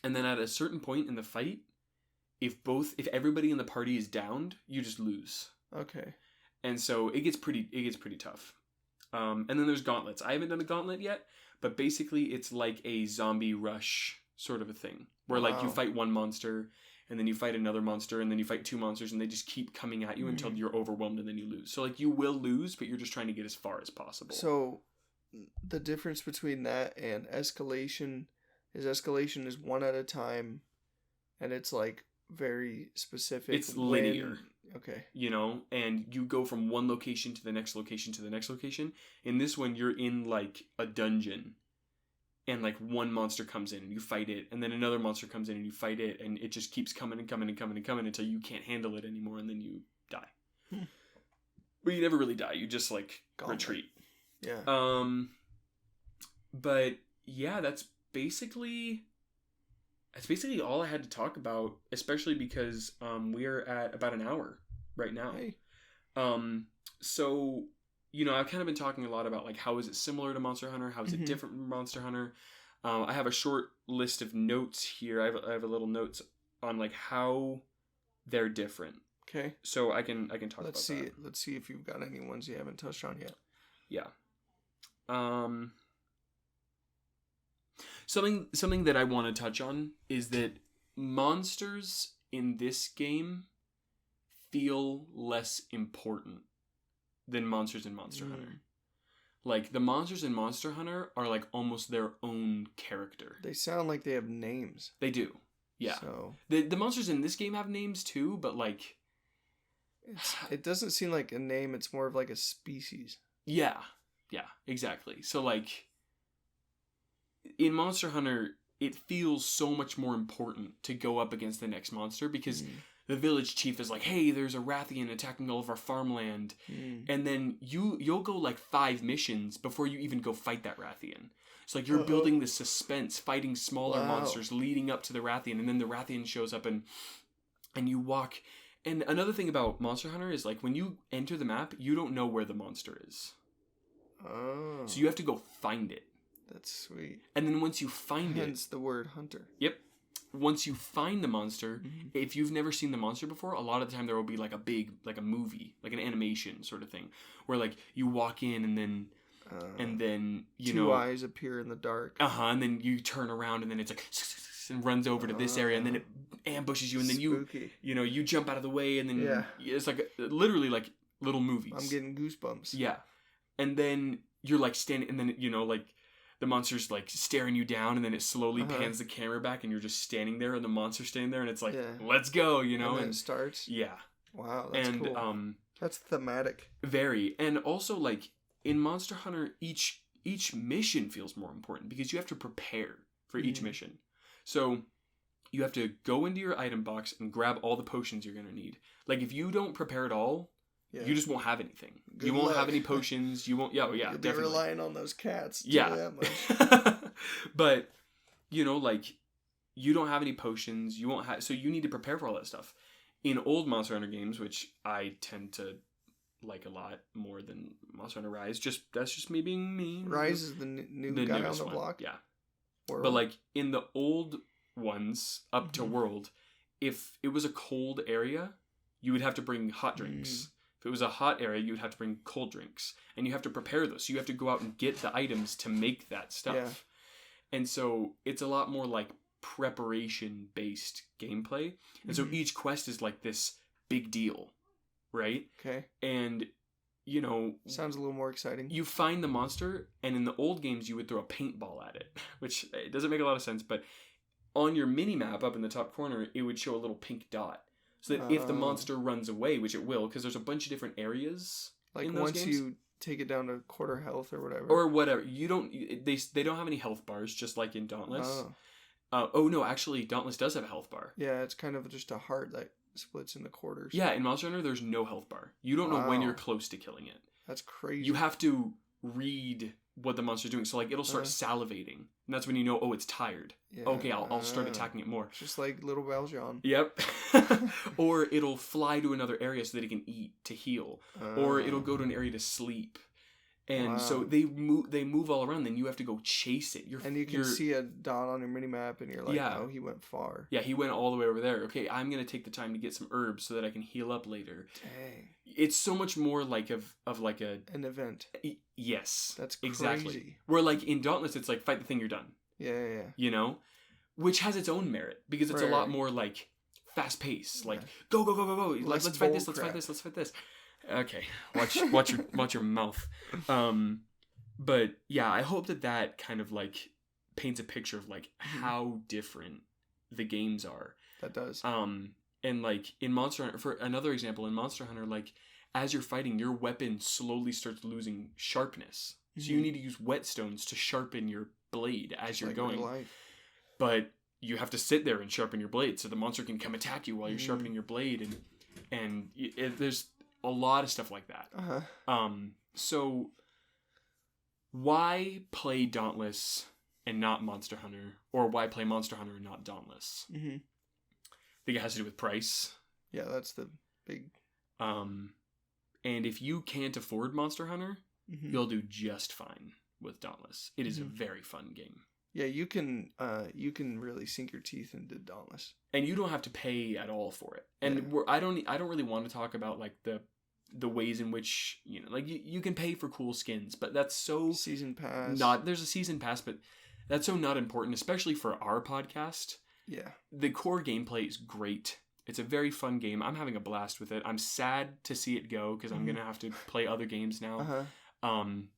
then at a certain point in the fight, if everybody in the party is downed, you just lose. Okay. And so it gets pretty tough. And then there's gauntlets. I haven't done a gauntlet yet, but basically it's like a zombie rush sort of a thing where like you Wow. fight one monster and then you fight another monster and then you fight 2 monsters and they just keep coming at you until you're overwhelmed and then you lose. So like you will lose, but you're just trying to get as far as possible. So the difference between that and escalation is one at a time and it's like very specific. It's linear. Okay. You know, and you go from one location to the next location to the next location. In this one, you're in like a dungeon and like one monster comes in and you fight it, and then another monster comes in and you fight it, and it just keeps coming and coming and coming and coming until you can't handle it anymore, and then you die. But you never really die. You just like retreat. Yeah. But yeah, that's basically all I had to talk about, especially because we are at about an hour right now. Hey. So, you know, I've kind of been talking a lot about like how is it similar to Monster Hunter, how is it different from Monster Hunter. I have a short list of notes here. I have a little notes on like how they're different. Okay. So I can talk about that. Let's see if you've got any ones you haven't touched on yet. Yeah. Something that I want to touch on is that monsters in this game feel less important than monsters in Monster Hunter. Like the monsters in Monster Hunter are like almost their own character. They sound like they have names. They do. Yeah. So The monsters in this game have names too, but like it doesn't seem like a name, it's more of like a species. Yeah, exactly. So like in Monster Hunter, it feels so much more important to go up against the next monster because the village chief is like, hey, there's a Rathian attacking all of our farmland. And then you'll go like 5 missions before you even go fight that Rathian. It's like you're building this suspense, fighting smaller monsters leading up to the Rathian, and then the Rathian shows up and you walk. And another thing about Monster Hunter is like when you enter the map, you don't know where the monster is. Oh. So you have to go find it. That's sweet. And then once you find Hence the word hunter. Yep. Once you find the monster, if you've never seen the monster before, a lot of the time there will be like a movie, like an animation sort of thing, where like you walk in and then you know 2 eyes appear in the dark. and then you turn around and then it's like and runs over to this area and then it ambushes you and then Spooky. you jump out of the way and then it's like literally like little movies. I'm getting goosebumps. Yeah. And then you're like standing and then like the monster's like staring you down, and then it slowly pans the camera back, and you're just standing there, and the monster's standing there, and it's like, let's go, you know? And then it starts? Yeah. Wow, that's cool. That's thematic. Very. And also, like, in Monster Hunter, each mission feels more important because you have to prepare for each mission. So you have to go into your item box and grab all the potions you're going to need. Like, if you don't prepare at all, you just won't have anything. Good you won't luck. have any potions. You won't... Yeah, You'll definitely. be relying on those cats to do Yeah. that much. But, you know, like, you don't have any potions. You won't have... So you need to prepare for all that stuff. In old Monster Hunter games, which I tend to like a lot more than Monster Hunter Rise, that's just me being me. Rise is the new guy on the block? Yeah. World. But, like, in the old ones, up to World, if it was a cold area, you would have to bring hot drinks. If it was a hot area, you would have to bring cold drinks. And you have to prepare those. So you have to go out and get the items to make that stuff. Yeah. And so it's a lot more like preparation-based gameplay. And so each quest is like this big deal, right? Okay. And, you know... Sounds a little more exciting. You find the monster, and in the old games, you would throw a paintball at it. Which, it doesn't make a lot of sense, but on your mini-map up in the top corner, it would show a little pink dot. So that if the monster runs away, which it will, because there's a bunch of different areas like in those once games. You take it down to quarter health or whatever. Or whatever. You don't... They don't have any health bars, just like in Dauntless. Oh, no, actually, Dauntless does have a health bar. Yeah, it's kind of just a heart that splits into quarters. Yeah, in Monster Hunter, there's no health bar. You don't know when you're close to killing it. That's crazy. You have to read what the monster's doing. So, like, it'll start salivating. And that's when you know, oh, it's tired. Yeah. Okay, I'll start attacking it more. Just like little Valjean. Yep. Or it'll fly to another area so that it can eat to heal. Or it'll go to an area to sleep. And so they move all around. Then you have to go chase it. And you can see a dot on your minimap, and you're like, oh, he went far. Yeah, he went all the way over there. Okay, I'm going to take the time to get some herbs so that I can heal up later. Dang. It's so much more like of like an event. Yes. That's crazy. Exactly. Where, like, in Dauntless, it's like, fight the thing, you're done. Yeah. You know? Which has its own merit, because it's a lot more, like, fast-paced. Like, go. Let's fight this, let's fight this. Okay, watch your mouth. But yeah, I hope that kind of like paints a picture of like how different the games are. That does. And like in Monster Hunter, for another example, in Monster Hunter, like as you're fighting, your weapon slowly starts losing sharpness. So you need to use whetstones to sharpen your blade as you're going. But you have to sit there and sharpen your blade so the monster can come attack you while you're sharpening your blade, and there's a lot of stuff like that. So why play Dauntless and not Monster Hunter, or why play Monster Hunter and not Dauntless? I think it has to do with price. Yeah, that's the big. And if you can't afford Monster Hunter, you'll do just fine with Dauntless. It is a very fun game. Yeah, you can really sink your teeth into Dauntless, and you don't have to pay at all for it. And I don't really want to talk about like the ways in which, you know, like you can pay for cool skins, but that's so season pass. There's a season pass, but that's so not important, especially for our podcast. Yeah, the core gameplay is great. It's a very fun game. I'm having a blast with it. I'm sad to see it go because I'm gonna have to play other games now.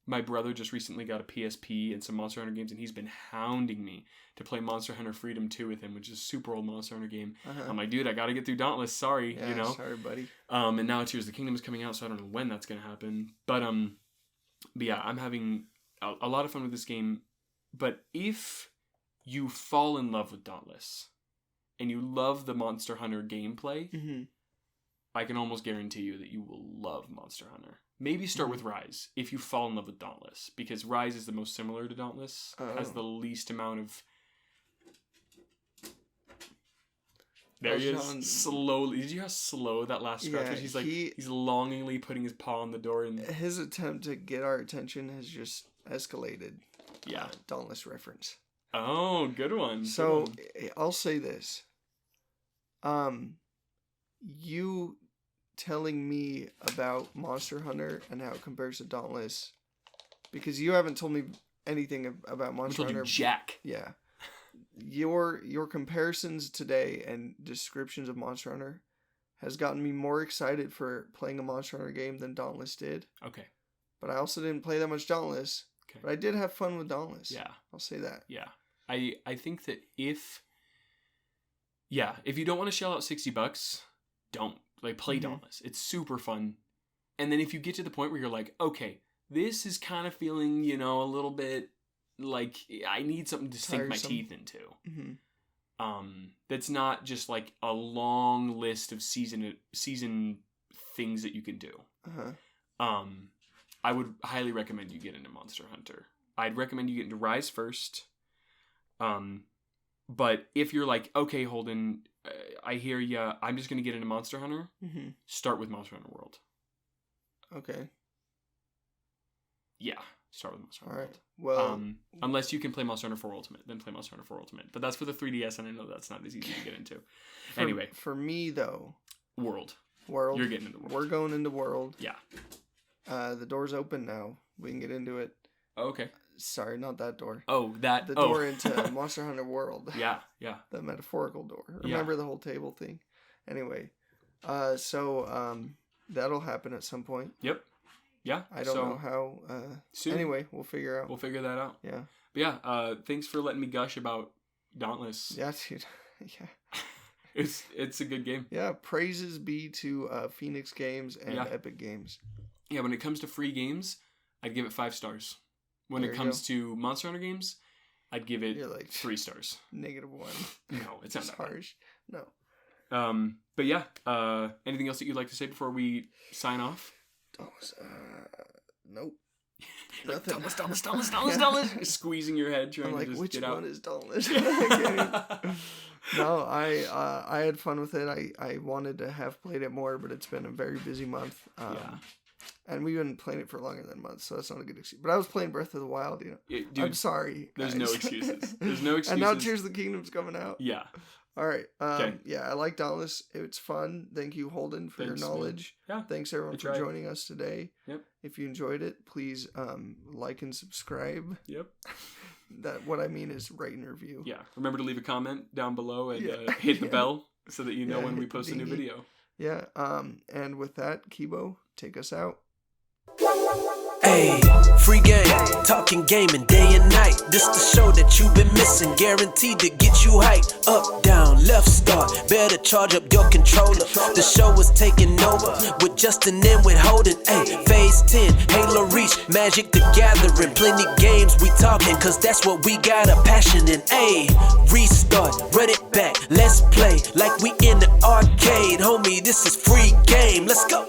My brother just recently got a PSP and some Monster Hunter games, and he's been hounding me to play Monster Hunter Freedom 2 with him, which is a super old Monster Hunter game. I'm like, dude, I gotta get through Dauntless. Sorry, you know. Sorry, buddy. And now Tears of the Kingdom is coming out, so I don't know when that's gonna happen. But yeah, I'm having a lot of fun with this game. But if you fall in love with Dauntless and you love the Monster Hunter gameplay, I can almost guarantee you that you will love Monster Hunter. Maybe start with Rise if you fall in love with Dauntless, because Rise is the most similar to Dauntless, has the least amount of... There he is, slowly. Did you hear how slow that last scratch was? He's like, he's longingly putting his paw on the door. And his attempt to get our attention has just escalated. Yeah. Dauntless reference. Oh, good one. So, I'll say this. You telling me about Monster Hunter and how it compares to Dauntless, because you haven't told me anything about Monster Hunter. Jack. Yeah. Your comparisons today and descriptions of Monster Hunter has gotten me more excited for playing a Monster Hunter game than Dauntless did. Okay. But I also didn't play that much Dauntless, Okay. But I did have fun with Dauntless. Yeah. I'll say that. Yeah. I think that if you don't want to shell out $60, don't. Like, play Dauntless. It's super fun. And then if you get to the point where you're like, okay, this is kind of feeling, a little bit like I need something to sink my teeth into. Mm-hmm. That's not just like a long list of season things that you can do. Uh-huh. I would highly recommend you get into Monster Hunter. I'd recommend you get into Rise first. But if you're like, okay, Holden, I hear ya, I'm just going to get into Monster Hunter, start with Monster Hunter World. Okay. Yeah, start with Monster Hunter World. Well, unless you can play Monster Hunter 4 Ultimate, then play Monster Hunter 4 Ultimate. But that's for the 3DS, and I know that's not as easy to get into. Anyway. For me, though. World. You're getting into World. We're going into World. Yeah. The door's open now. We can get into it. Oh, okay. Sorry, not that door. Oh, the door into Monster Hunter World. Yeah. The metaphorical door. Remember the whole table thing. Anyway, so that'll happen at some point. Yep. Yeah. I don't know how. Soon. Anyway, we'll figure out. We'll figure that out. Yeah. But yeah. Thanks for letting me gush about Dauntless. Yeah, dude. Yeah. It's a good game. Yeah. Praises be to Phoenix Games and Epic Games. Yeah. When it comes to free games, I'd give it 5 stars. When it comes to Monster Hunter games, I'd give it 3 stars. -1. No, it's not that harsh. No. But yeah. Anything else that you'd like to say before we sign off? Nope. Like, Dauntless. Squeezing your head, trying to just which get out. one is Dauntless? No, I had fun with it. I wanted to have played it more, but it's been a very busy month. And we've been playing it for longer than a month, so that's not a good excuse. But I was playing Breath of the Wild, Dude, I'm sorry. There's guys. no excuses. There's no excuses. And now Tears of the Kingdom's coming out. Yeah. All right. Okay. Yeah, I like Dauntless. It's fun. Thank you, Holden, for your knowledge. Man. Yeah. Thanks, everyone, for joining us today. Yep. If you enjoyed it, please like and subscribe. Yep. What I mean is rate and review. Yeah. Remember to leave a comment down below and hit the bell so that you know when we post a new video. Yeah. And with that, Kibo, take us out. Hey, free game, talking gaming day and night. This the show that you've been missing, guaranteed to get you hyped. Up, down, left, start, better charge up your controller. The show is taking over with Justin and with Holden. Hey, phase 10, Halo Reach, Magic the Gathering. Plenty games we talking, cause that's what we got a passion in. Hey, restart, run it back, let's play like we in the arcade. Homie, this is free game, let's go.